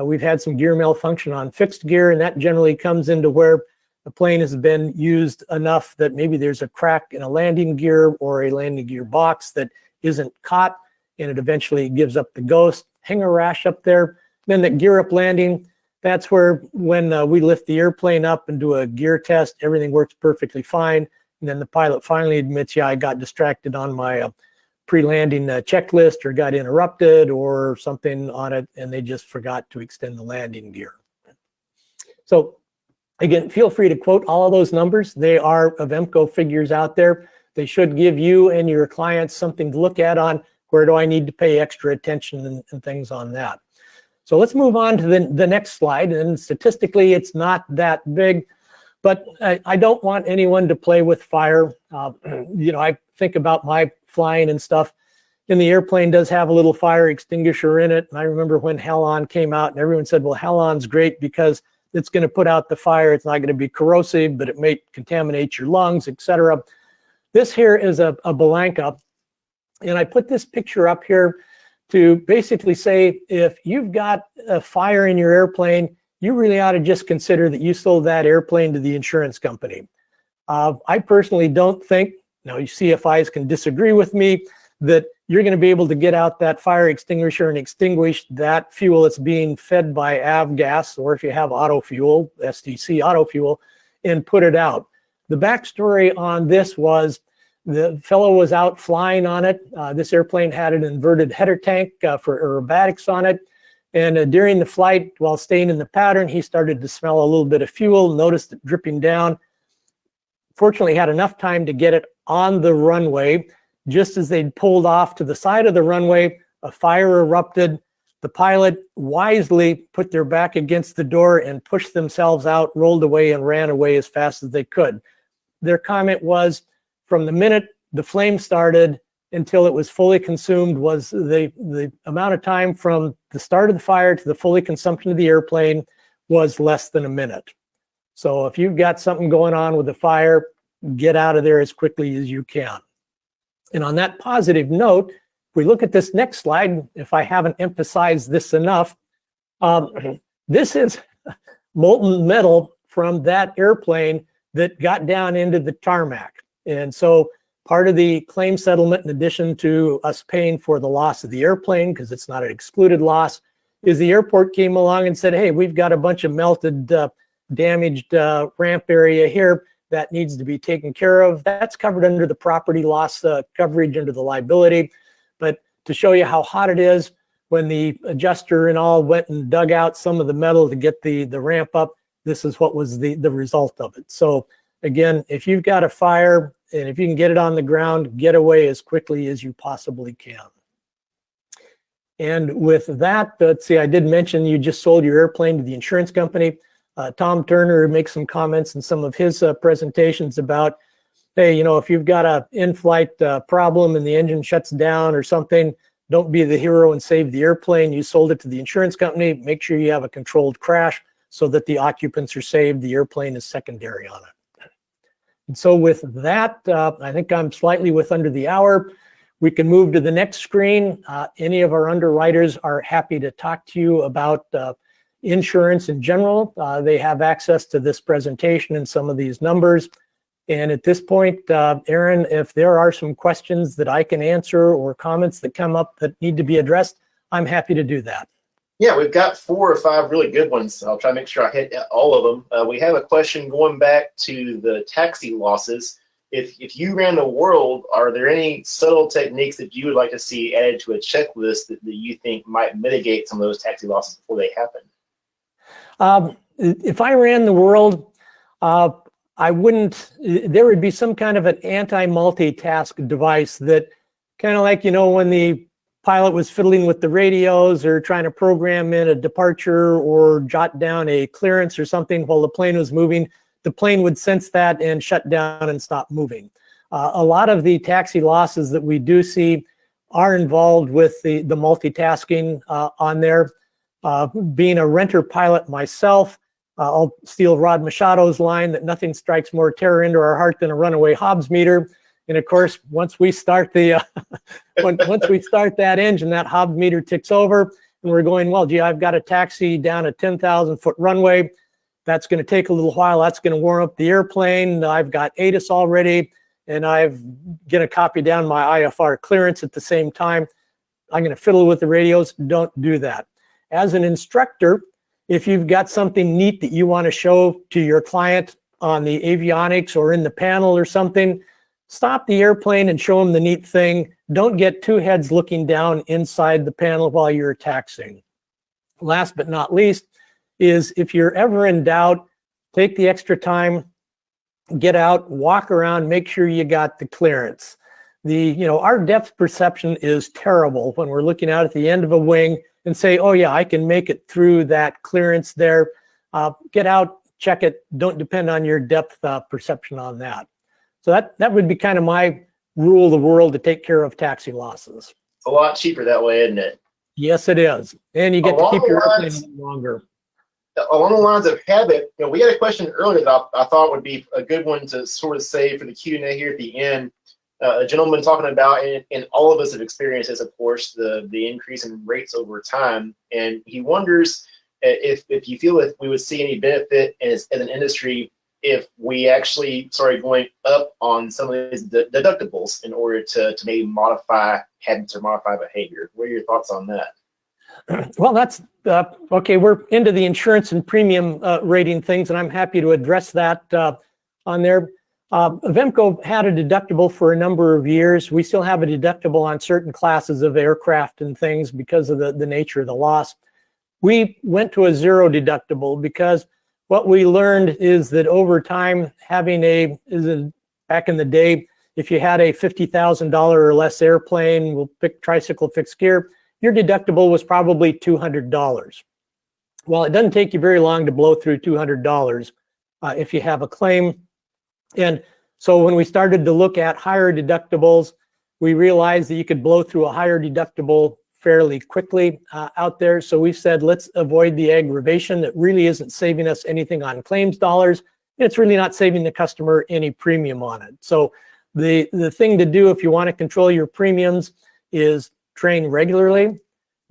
We've had some gear malfunction on fixed gear, and that generally comes into where the plane has been used enough that maybe there's a crack in a landing gear or a landing gear box that isn't caught, and it eventually gives up the ghost. Hangar rash up there. Then the gear up landing, that's where when we lift the airplane up and do a gear test, everything works perfectly fine. And then the pilot finally admits, yeah, I got distracted on my pre-landing checklist, or got interrupted or something on it, and they just forgot to extend the landing gear. So again, feel free to quote all of those numbers. They are Avemco figures out there. They should give you and your clients something to look at on where do I need to pay extra attention and things on that. So let's move on to the next slide. And statistically, it's not that big, but I don't want anyone to play with fire. I think about my flying and stuff, and the airplane does have a little fire extinguisher in it. And I remember when Halon came out, and everyone said, well, Halon's great because it's going to put out the fire. It's not going to be corrosive, but it may contaminate your lungs, etc. This here is a Blanca, and I put this picture up here to basically say, if you've got a fire in your airplane, you really ought to just consider that you sold that airplane to the insurance company. I personally don't think, now you CFIs can disagree with me, that you're going to be able to get out that fire extinguisher and extinguish that fuel that's being fed by avgas, or if you have auto fuel, STC auto fuel, and put it out. The backstory on this was the fellow was out flying on it. This airplane had an inverted header tank for aerobatics on it. And during the flight, while staying in the pattern, he started to smell a little bit of fuel, noticed it dripping down. Fortunately, had enough time to get it on the runway. Just as they'd pulled off to the side of the runway, a fire erupted. The pilot wisely put their back against the door and pushed themselves out, rolled away, and ran away as fast as they could. Their comment was, from the minute the flame started until it was fully consumed was the amount of time from the start of the fire to the fully consumption of the airplane was less than a minute. So if you've got something going on with the fire, get out of there as quickly as you can. And on that positive note, if we look at this next slide, if I haven't emphasized this enough, this is molten metal from that airplane that got down into the tarmac. And so part of the claim settlement, in addition to us paying for the loss of the airplane, because it's not an excluded loss, is the airport came along and said, hey, we've got a bunch of melted, damaged ramp area here that needs to be taken care of. That's covered under the property loss coverage under the liability. But to show you how hot it is, when the adjuster and all went and dug out some of the metal to get the ramp up, this is what was the result of it. So again, if you've got a fire and if you can get it on the ground, get away as quickly as you possibly can. And with that, let's see, I did mention you just sold your airplane to the insurance company. Tom Turner makes some comments in some of his presentations about, hey, if you've got an in-flight problem and the engine shuts down or something, Don't be the hero and save the airplane. You sold it to the insurance company. Make sure you have a controlled crash so that the occupants are saved. The airplane is secondary on it. And so with that, I think I'm slightly with under the hour. We can move to the next screen. Any of our underwriters are happy to talk to you about insurance in general. They have access to this presentation and some of these numbers. And at this point, Aaron, if there are some questions that I can answer or comments that come up that need to be addressed, I'm happy to do that. Yeah, we've got 4 or 5 really good ones. I'll try to make sure I hit all of them. We have a question going back to the taxi losses. If you ran the world, are there any subtle techniques that you would like to see added to a checklist that you think might mitigate some of those taxi losses before they happen? If I ran the world, I wouldn't, there would be some kind of an anti-multitask device that kind of like, when the pilot was fiddling with the radios or trying to program in a departure or jot down a clearance or something while the plane was moving, the plane would sense that and shut down and stop moving. A lot of the taxi losses that we do see are involved with the multitasking on there. Being a renter pilot myself, I'll steal Rod Machado's line that nothing strikes more terror into our heart than a runaway Hobbs meter. And of course, once we start the once we start that engine, that Hobbs meter ticks over, and we're going, well, gee, I've got a taxi down a 10,000-foot runway. That's going to take a little while. That's going to warm up the airplane. I've got ATIS already, and I've going to copy down my IFR clearance at the same time. I'm going to fiddle with the radios. Don't do that. As an instructor, if you've got something neat that you want to show to your client on the avionics or in the panel or something, stop the airplane and show them the neat thing. Don't get 2 heads looking down inside the panel while you're taxiing. Last but not least is if you're ever in doubt, take the extra time, get out, walk around, make sure you got the clearance. Our depth perception is terrible when we're looking out at the end of a wing and say, oh yeah, I can make it through that clearance there. Get out, check it. Don't depend on your depth perception on that. So that would be kind of my rule of the world to take care of taxi losses. It's a lot cheaper that way, isn't it? Yes, it is. And you get to keep your airplane longer. Along the lines of habit, we had a question earlier that I thought would be a good one to sort of save for the Q&A here at the end. A gentleman talking about, and all of us have experienced this, of course, the increase in rates over time. And he wonders if you feel if we would see any benefit as an industry if we actually started going up on some of these deductibles in order to maybe modify habits or modify behavior. What are your thoughts on that? Well, that's okay. We're into the insurance and premium rating things, and I'm happy to address that on there. Avemco had a deductible for a number of years. We still have a deductible on certain classes of aircraft and things because of the nature of the loss. We went to a 0 deductible because what we learned is that over time, having back in the day, if you had a $50,000 or less airplane, we'll pick tricycle fixed gear, your deductible was probably $200. Well, it doesn't take you very long to blow through $200 if you have a claim. And so when we started to look at higher deductibles, we realized that you could blow through a higher deductible fairly quickly out there. So we said, let's avoid the aggravation that really isn't saving us anything on claims dollars. And it's really not saving the customer any premium on it. So the thing to do if you want to control your premiums is train regularly,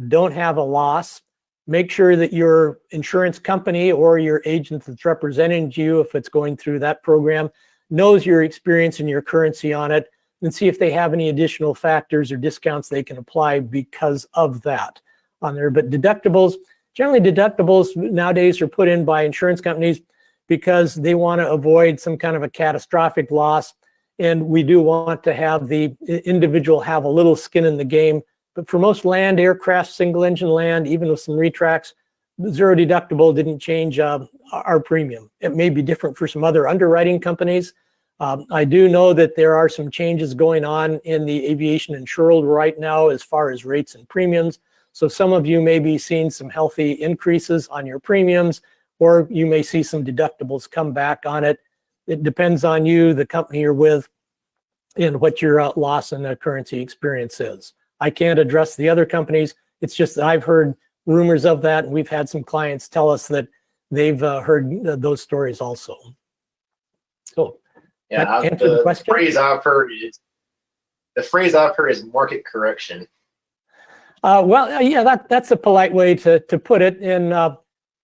don't have a loss, make sure that your insurance company or your agent that's representing you, if it's going through that program, knows your experience and your currency on it, and see if they have any additional factors or discounts they can apply because of that on there. But generally deductibles nowadays are put in by insurance companies because they want to avoid some kind of a catastrophic loss. And we do want to have the individual have a little skin in the game. But for most land aircraft, single engine land, even with some retracts, the 0 deductible didn't change our premium. It may be different for some other underwriting companies. I do know that there are some changes going on in the aviation insurance world right now as far as rates and premiums. So some of you may be seeing some healthy increases on your premiums, or you may see some deductibles come back on it. It depends on you, the company you're with, and what your loss and currency experience is I can't address the other companies. It's just that I've heard rumors of that, and we've had some clients tell us that they've heard those stories also. So, Yeah, that answered the question? The phrase I've heard is market correction. Well, yeah, that's a polite way to put it. And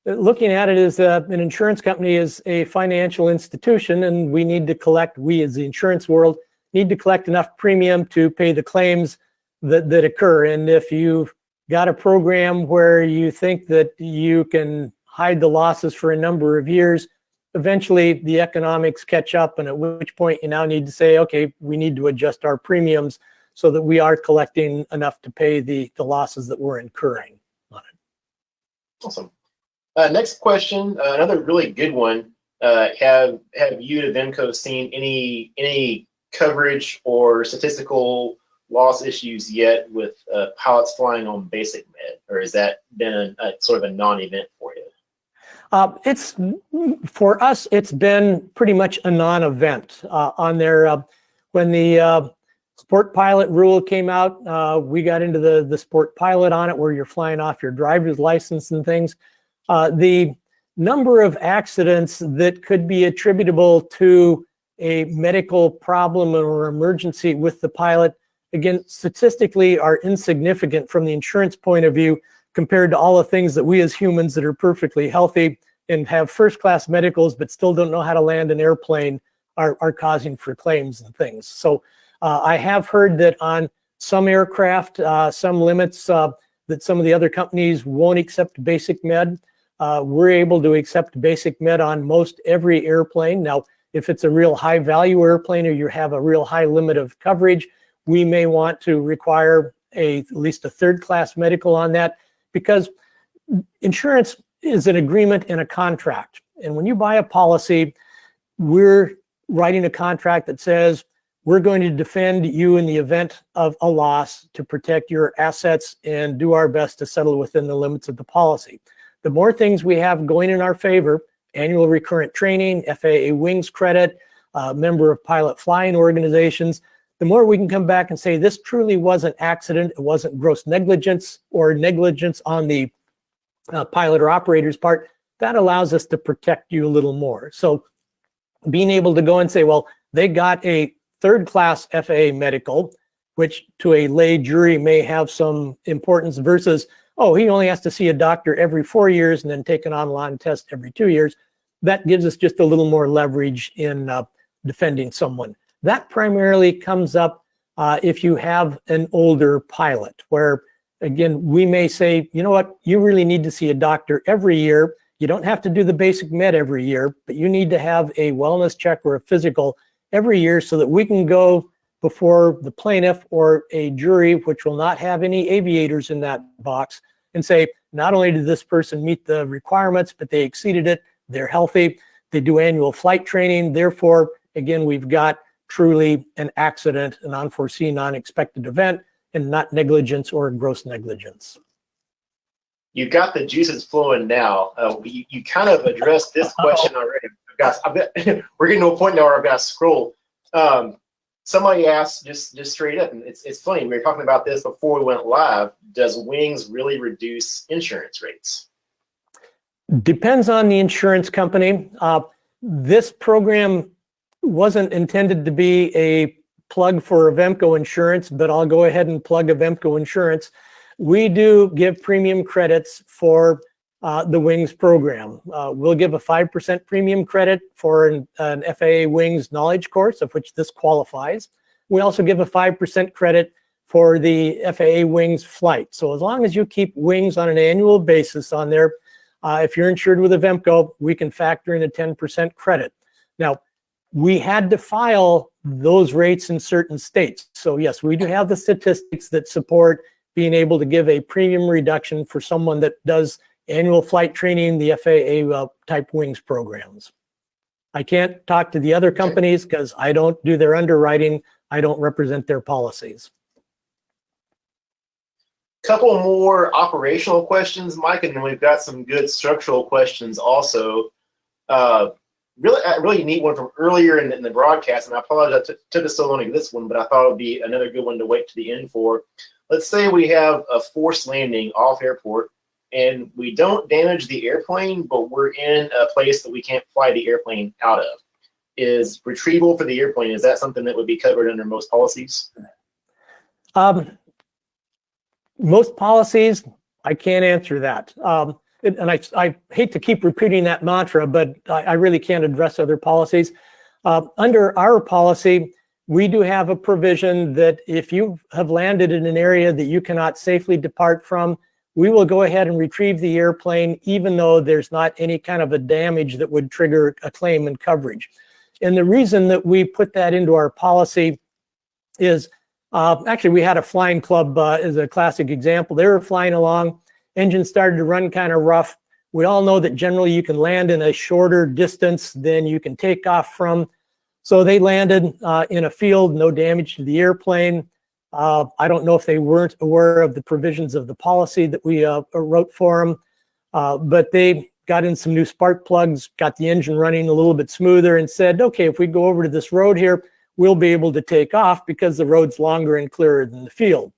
looking at it as an insurance company is a financial institution, and we need to collect, we as the insurance world need to collect enough premium to pay the claims that occur. And if you've got a program where you think that you can hide the losses for a number of years, eventually the economics catch up, and at which point you now need to say, okay, we need to adjust our premiums so that we are collecting enough to pay the losses that we're incurring on it. Awesome. Next question, another really good one. Have you at Avemco seen any coverage or statistical loss issues yet with pilots flying on basic med, or has that been a sort of a non-event for you? It's for us, it's been pretty much a non-event on there. When the sport pilot rule came out, we got into the sport pilot on it, where you're flying off your driver's license and things. The number of accidents that could be attributable to a medical problem or emergency with the pilot, again, statistically are insignificant from the insurance point of view compared to all the things that we as humans that are perfectly healthy and have first-class medicals but still don't know how to land an airplane are causing for claims and things. So I have heard that on some aircraft, some limits that some of the other companies won't accept basic med. We're able to accept basic med on most every airplane. Now, if it's a real high value airplane or you have a real high limit of coverage, we may want to require at least a third-class medical on that, because insurance is an agreement and a contract. And when you buy a policy, we're writing a contract that says we're going to defend you in the event of a loss to protect your assets and do our best to settle within the limits of the policy. The more things we have going in our favor, annual recurrent training, FAA wings credit, member of pilot flying organizations, the more we can come back and say this truly was an accident, it wasn't gross negligence or negligence on the pilot or operator's part, that allows us to protect you a little more. So being able to go and say, well, they got a third-class FAA medical, which to a lay jury may have some importance, versus, oh, he only has to see a doctor every 4 years and then take an online test every 2 years. That gives us just a little more leverage in defending someone. That primarily comes up if you have an older pilot, where, again, we may say, you know what, you really need to see a doctor every year. You don't have to do the basic med every year, but you need to have a wellness check or a physical every year so that we can go before the plaintiff or a jury, which will not have any aviators in that box, and say, not only did this person meet the requirements, but they exceeded it, they're healthy, they do annual flight training. Therefore, again, we've got truly an accident, an unforeseen, unexpected event, and not negligence or gross negligence. You've got the juices flowing now. You kind of addressed this question already. We're getting to a point now where I've got to scroll. Somebody asked just straight up, and it's funny, we were talking about this before we went live. Does wings really reduce insurance rates? Depends on the insurance company. This program wasn't intended to be a plug for Avemco Insurance, but I'll go ahead and plug Avemco Insurance. We do give premium credits for the Wings program. We'll give a 5% premium credit for an FAA Wings knowledge course, of which this qualifies. We also give a 5% credit for the FAA Wings flight. So as long as you keep Wings on an annual basis on there, if you're insured with Avemco, we can factor in a 10% credit. Now, we had to file those rates in certain states. So yes, we do have the statistics that support being able to give a premium reduction for someone that does annual flight training, the FAA type Wings programs. I can't talk to the other companies because I don't do their underwriting. I don't represent their policies. Couple more operational questions, Mike, and then we've got some good structural questions also. Really neat one from earlier in the broadcast, and I apologize it took us so long to get this one, but I thought it would be another good one to wait to the end for. let's say we have a forced landing off airport and we don't damage the airplane, but we're in a place that we can't fly the airplane out of. Is retrieval for the airplane, is that something that would be covered under most policies? Most policies, I can't answer that. And I hate to keep repeating that mantra, but I really can't address other policies. Under our policy, we do have a provision that if you have landed in an area that you cannot safely depart from, we will go ahead and retrieve the airplane, even though there's not any kind of a damage that would trigger a claim and coverage. And the reason that we put that into our policy is, actually, we had a flying club as a classic example. They were flying along, engine started to run kind of rough. We all know that generally you can land in a shorter distance than you can take off from. So they landed in a field, no damage to the airplane. I don't know if they weren't aware of the provisions of the policy that we wrote for them, but they got in some new spark plugs, got the engine running a little bit smoother, and said, okay, if we go over to this road here, we'll be able to take off because the road's longer and clearer than the field.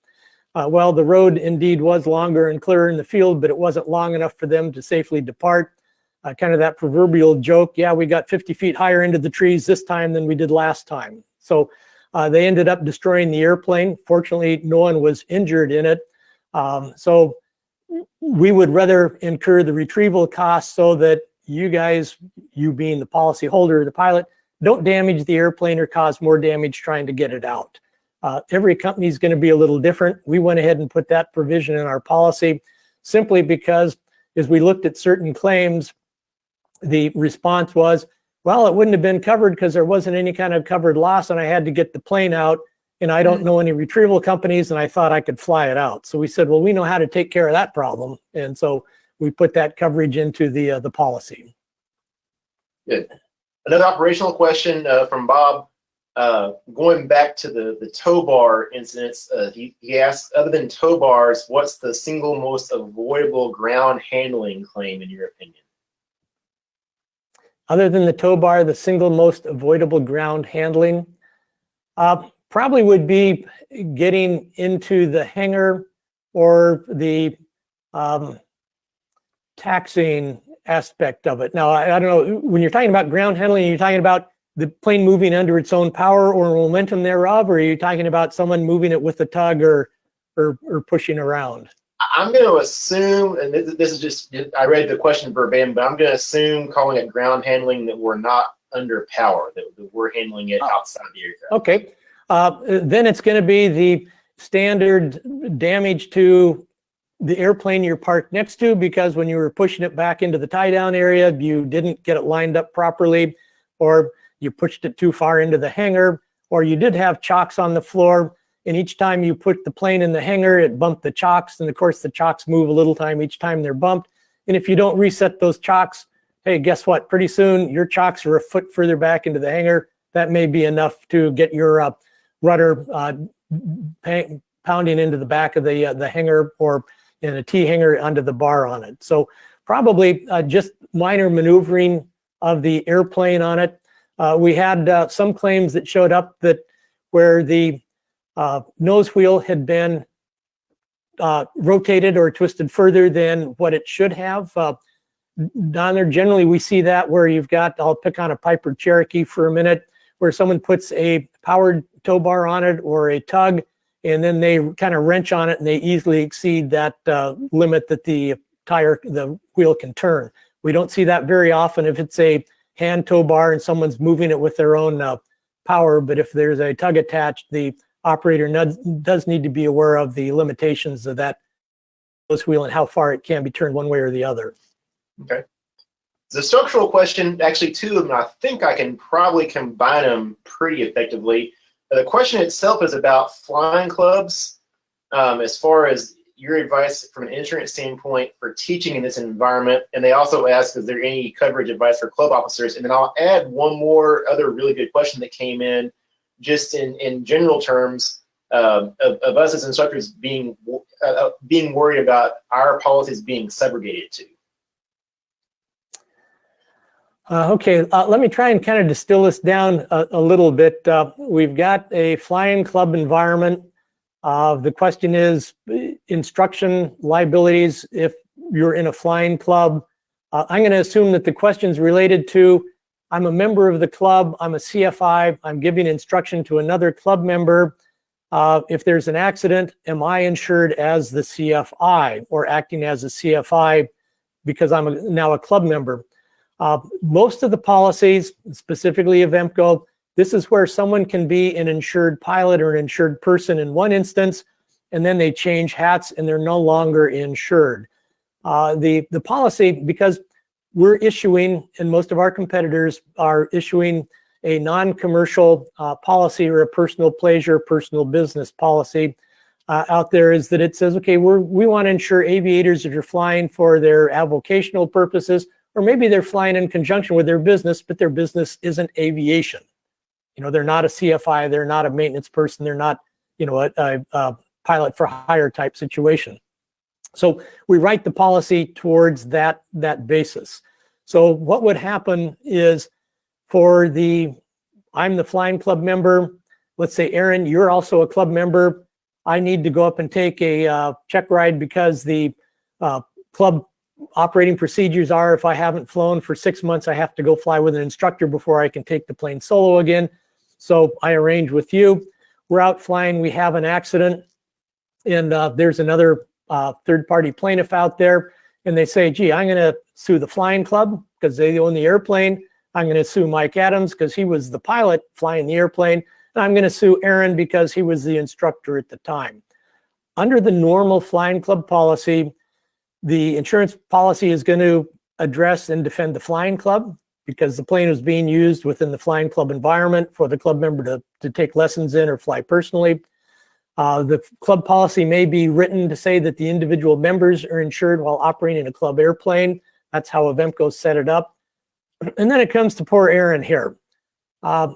Well, the road indeed was longer and clearer in the field, but it wasn't long enough for them to safely depart. Kind of that proverbial joke, yeah, we got 50 feet higher into the trees this time than we did last time. So they ended up destroying the airplane. Fortunately, no one was injured in it. So we would rather incur the retrieval costs so that you guys, you being the policy holder, the pilot, don't damage the airplane or cause more damage trying to get it out. Every company is going to be a little different. We went ahead and put that provision in our policy simply because as we looked at certain claims, the response was, well, it wouldn't have been covered because there wasn't any kind of covered loss and I had to get the plane out and I don't know any retrieval companies and I thought I could fly it out. So we said, well, we know how to take care of that problem. And so we put that coverage into the policy. Good. Another operational question from Bob. Going back to the tow bar incidents, he asked, other than tow bars, what's the single most avoidable ground handling claim in your opinion? Other than the tow bar, the single most avoidable ground handling probably would be getting into the hangar or the taxiing aspect of it. Now, I don't know, when you're talking about ground handling, you're talking about the plane moving under its own power or momentum thereof, or are you talking about someone moving it with a tug or pushing around? I'm going to assume, and this is just, I read the question verbatim, but I'm going to assume calling it ground handling that we're not under power, that we're handling it outside the aircraft. Okay. Then it's going to be the standard damage to the airplane you're parked next to, because when you were pushing it back into the tie-down area, you didn't get it lined up properly, or you pushed it too far into the hangar, or you did have chocks on the floor, and each time you put the plane in the hangar, it bumped the chocks, and of course the chocks move a little time each time they're bumped. And if you don't reset those chocks, hey, guess what? Pretty soon your chocks are a foot further back into the hangar. That may be enough to get your rudder pounding into the back of the hangar, or in a T-hanger under the bar on it. So probably just minor maneuvering of the airplane on it. We had some claims that showed up that where the nose wheel had been rotated or twisted further than what it should have. Down there, generally we see that where you've got, I'll pick on a Piper Cherokee for a minute, where someone puts a powered tow bar on it or a tug, and then they kind of wrench on it and they easily exceed that limit that the wheel can turn. We don't see that very often if it's a hand tow bar and someone's moving it with their own power, but if there's a tug attached, the operator does need to be aware of the limitations of that nose wheel and how far it can be turned one way or the other. Okay. The structural question, actually two of them, I think I can probably combine them pretty effectively. The question itself is about flying clubs. As far as your advice from an insurance standpoint for teaching in this environment, and they also ask, is there any coverage advice for club officers? And then I'll add one more other really good question that came in, just in general terms, of us as instructors being worried about our policies being segregated to. Okay, let me try and kind of distill this down a little bit. We've got a flying club environment. The question is instruction liabilities if you're in a flying club. I'm going to assume that the question's related to, I'm a member of the club, I'm a CFI, I'm giving instruction to another club member. If there's an accident, am I insured as the CFI or acting as a CFI because I'm now a club member? Most of the policies, specifically Avemco, this is where someone can be an insured pilot or an insured person in one instance, and then they change hats and they're no longer insured. The policy, because we're issuing, and most of our competitors are issuing a non-commercial policy or a personal pleasure, personal business policy out there, is that it says, okay, we want to insure aviators that are flying for their avocational purposes, or maybe they're flying in conjunction with their business, but their business isn't aviation. You know, they're not a CFI, they're not a maintenance person, they're not, you know, a pilot for hire type situation. So we write the policy towards that basis. So what would happen is, for I'm the flying club member, let's say, Aaron, you're also a club member. I need to go up and take a check ride because the club operating procedures are, if I haven't flown for 6 months, I have to go fly with an instructor before I can take the plane solo again. So I arrange with you. We're out flying, we have an accident, and there's another third-party plaintiff out there, and they say, gee, I'm going to sue the flying club because they own the airplane. I'm going to sue Mike Adams because he was the pilot flying the airplane. And I'm going to sue Aaron because he was the instructor at the time. Under the normal flying club policy, the insurance policy is going to address and defend the flying club because the plane was being used within the flying club environment for the club member to take lessons in or fly personally. The club policy may be written to say that the individual members are insured while operating a club airplane. That's how Avemco set it up. And then it comes to poor Aaron here.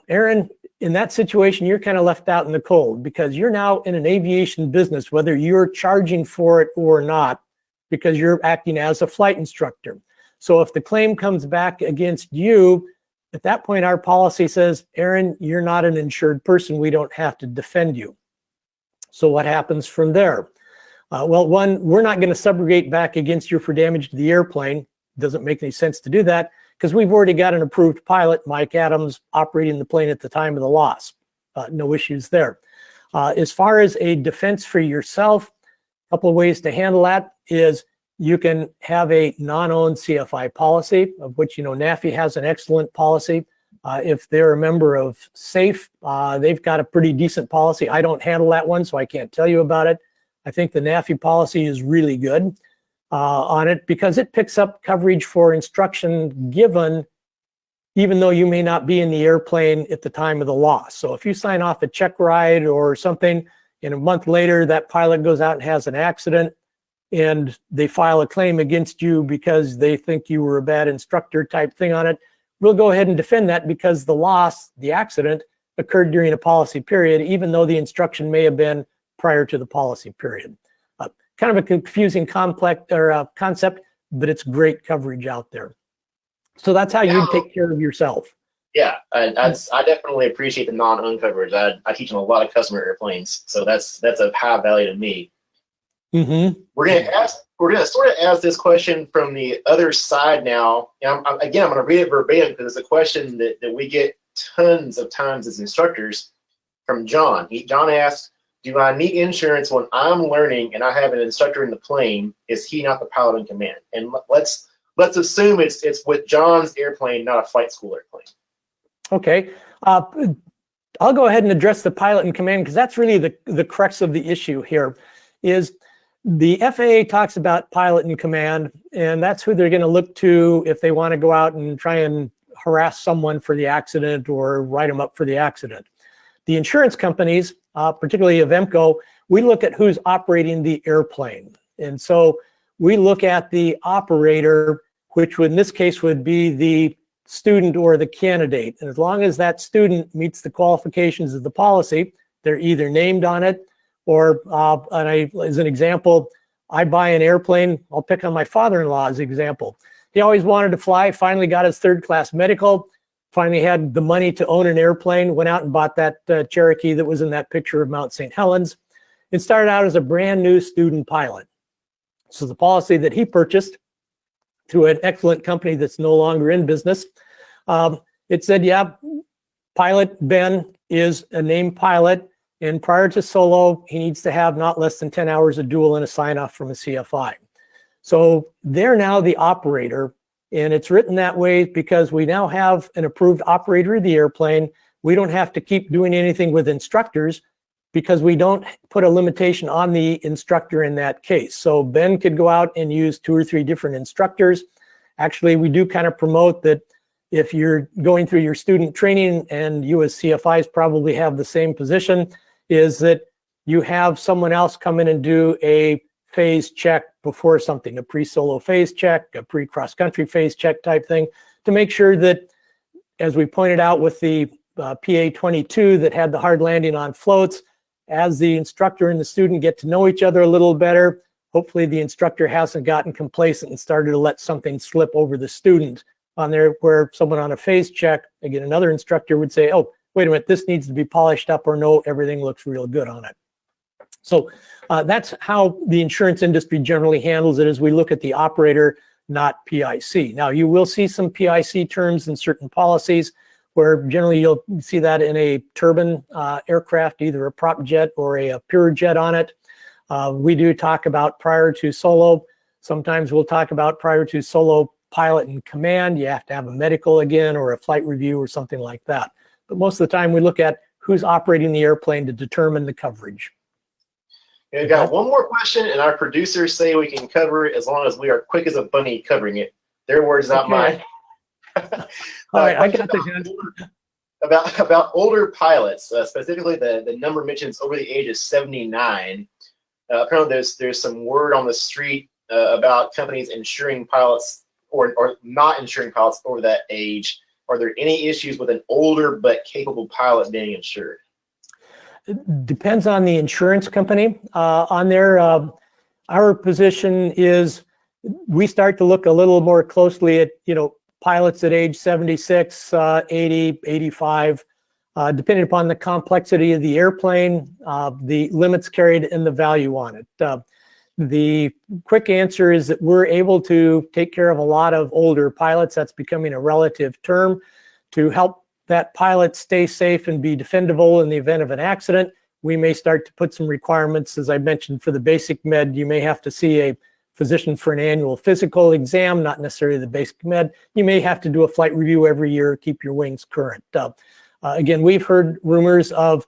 Aaron, in that situation, you're kind of left out in the cold because you're now in an aviation business, whether you're charging for it or not, because you're acting as a flight instructor. So if the claim comes back against you, at that point, our policy says, Aaron, you're not an insured person. We don't have to defend you. So what happens from there? Well, one, we're not going to subrogate back against you for damage to the airplane. Doesn't make any sense to do that because we've already got an approved pilot, Mike Adams, operating the plane at the time of the loss. No issues there. As far as a defense for yourself, a couple of ways to handle that is you can have a non-owned CFI policy, of which, you know, NAFI has an excellent policy. If they're a member of SAFE, they've got a pretty decent policy. I don't handle that one, so I can't tell you about it. I think the NAFI policy is really good on it because it picks up coverage for instruction given even though you may not be in the airplane at the time of the loss. So if you sign off a check ride or something, and a month later that pilot goes out and has an accident and they file a claim against you because they think you were a bad instructor type thing on it, we'll go ahead and defend that because the loss, the accident, occurred during a policy period, even though the instruction may have been prior to the policy period. Kind of a confusing complex or concept, but it's great coverage out there. So that's how you take care of yourself. Yeah, I definitely appreciate the non-owned coverage. I teach on a lot of customer airplanes, so that's of high value to me. Mm-hmm. We're gonna sort of ask this question from the other side now. And I'm going to read it verbatim because it's a question that we get tons of times as instructors from John. John asks, do I need insurance when I'm learning and I have an instructor in the plane? Is he not the pilot in command? And let's assume it's with John's airplane, not a flight school airplane. Okay. I'll go ahead and address the pilot in command because that's really the crux of the issue here. Is the FAA talks about pilot in command, and that's who they're going to look to if they want to go out and try and harass someone for the accident or write them up for the accident. The insurance companies, particularly Avemco, we look at who's operating the airplane. And so we look at the operator, which in this case would be the student or the candidate. And as long as that student meets the qualifications of the policy, they're either named on it or, as an example, I buy an airplane. I'll pick on my father-in-law as an example. He always wanted to fly, finally got his third-class medical, finally had the money to own an airplane, went out and bought that Cherokee that was in that picture of Mount St. Helens. and started out as a brand new student pilot. So the policy that he purchased through an excellent company that's no longer in business, it said, yeah, pilot Ben is a named pilot, and prior to solo, he needs to have not less than 10 hours of dual and a sign-off from a CFI. So they're now the operator, and it's written that way because we now have an approved operator of the airplane. We don't have to keep doing anything with instructors because we don't put a limitation on the instructor in that case. So Ben could go out and use 2 or 3 different instructors. Actually, we do kind of promote that if you're going through your student training, and you as CFIs probably have the same position, is that you have someone else come in and do a phase check before something, a pre-solo phase check, a pre-cross-country phase check type thing, to make sure that, as we pointed out with the PA-22 that had the hard landing on floats, as the instructor and the student get to know each other a little better, hopefully the instructor hasn't gotten complacent and started to let something slip over the student on there, where someone on a phase check, again, another instructor would say, oh, wait a minute, this needs to be polished up, or no, everything looks real good on it. So that's how the insurance industry generally handles it, as we look at the operator, not PIC. Now, you will see some PIC terms in certain policies where generally you'll see that in a turbine aircraft, either a prop jet or a pure jet on it. We do talk about prior to solo. Sometimes we'll talk about prior to solo pilot and command. You have to have a medical again, or a flight review or something like that. But most of the time we look at who's operating the airplane to determine the coverage. We've got one more question, and our producers say we can cover it as long as we are quick as a bunny covering it. Their words, not mine. All right, I got this. About older pilots, specifically the number mentions over the age of 79. Apparently there's some word on the street about companies insuring pilots or not insuring pilots over that age. Are there any issues with an older but capable pilot being insured? It depends on the insurance company. On there, our position is we start to look a little more closely at, pilots at age 76, 80, 85, depending upon the complexity of the airplane, the limits carried, and the value on it. The quick answer is that we're able to take care of a lot of older pilots. That's becoming a relative term. To help that pilot stay safe and be defendable in the event of an accident, we may start to put some requirements. As I mentioned, for the basic med, you may have to see a physician for an annual physical exam, not necessarily the basic med. You may have to do a flight review every year, keep your wings current. Again, we've heard rumors of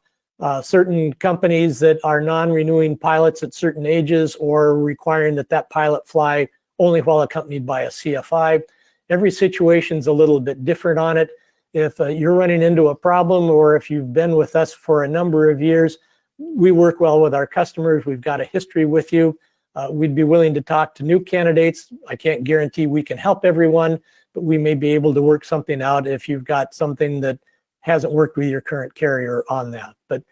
certain companies that are non-renewing pilots at certain ages, or requiring that pilot fly only while accompanied by a CFI. Every situation's a little bit different on it. If you're running into a problem, or if you've been with us for a number of years, we work well with our customers. We've got a history with you. We'd be willing to talk to new candidates. I can't guarantee we can help everyone, but we may be able to work something out if you've got something that hasn't worked with your current carrier on that. But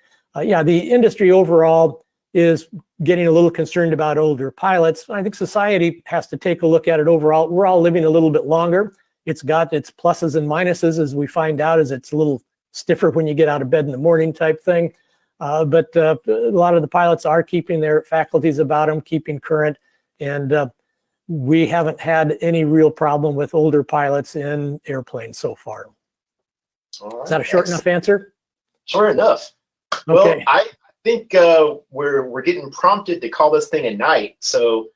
yeah, the industry overall is getting a little concerned about older pilots. I think society has to take a look at it overall. We're all living a little bit longer. It's got its pluses and minuses, as we find out, as it's a little stiffer when you get out of bed in the morning type thing. But a lot of the pilots are keeping their faculties about them, keeping current, and we haven't had any real problem with older pilots in airplanes so far. Right, is that a short enough answer? Short enough. Okay. Well, I think we're getting prompted to call this thing a night. So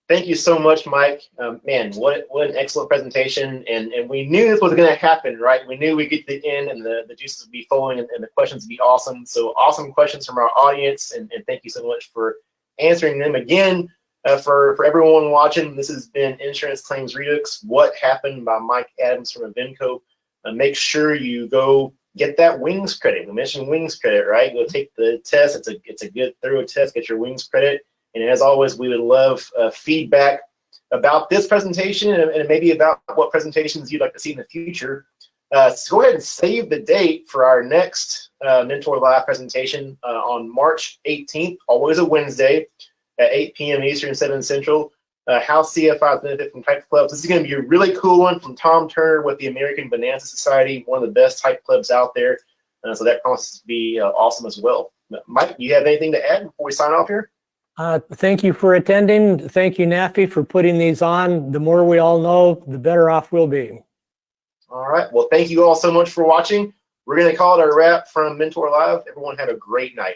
thank you so much, Mike. Man, what an excellent presentation. And we knew this was going to happen, right? We knew we'd get to the end and the juices would be flowing and the questions would be awesome. So awesome questions from our audience. And thank you so much for answering them again. For everyone watching, this has been Insurance Claims Redux, What Happened by Mike Adams from Avemco. Make sure you go get that wings credit. We mentioned wings credit, right? Go take the test. It's a good thorough test. Get your wings credit. And as always, we would love feedback about this presentation and maybe about what presentations you'd like to see in the future. So go ahead and save the date for our next Mentor Live presentation on March 18th, always a Wednesday at 8 p.m. Eastern, 7 Central. How CFIs benefit from type clubs. This is going to be a really cool one from Tom Turner with the American Bonanza Society, one of the best type clubs out there. So that promises to be awesome as well. Mike, do you have anything to add before we sign off here? Thank you for attending. Thank you, NAFI, for putting these on. The more we all know, the better off we'll be. All right. Well, thank you all so much for watching. We're going to call it a wrap from Mentor Live. Everyone have a great night.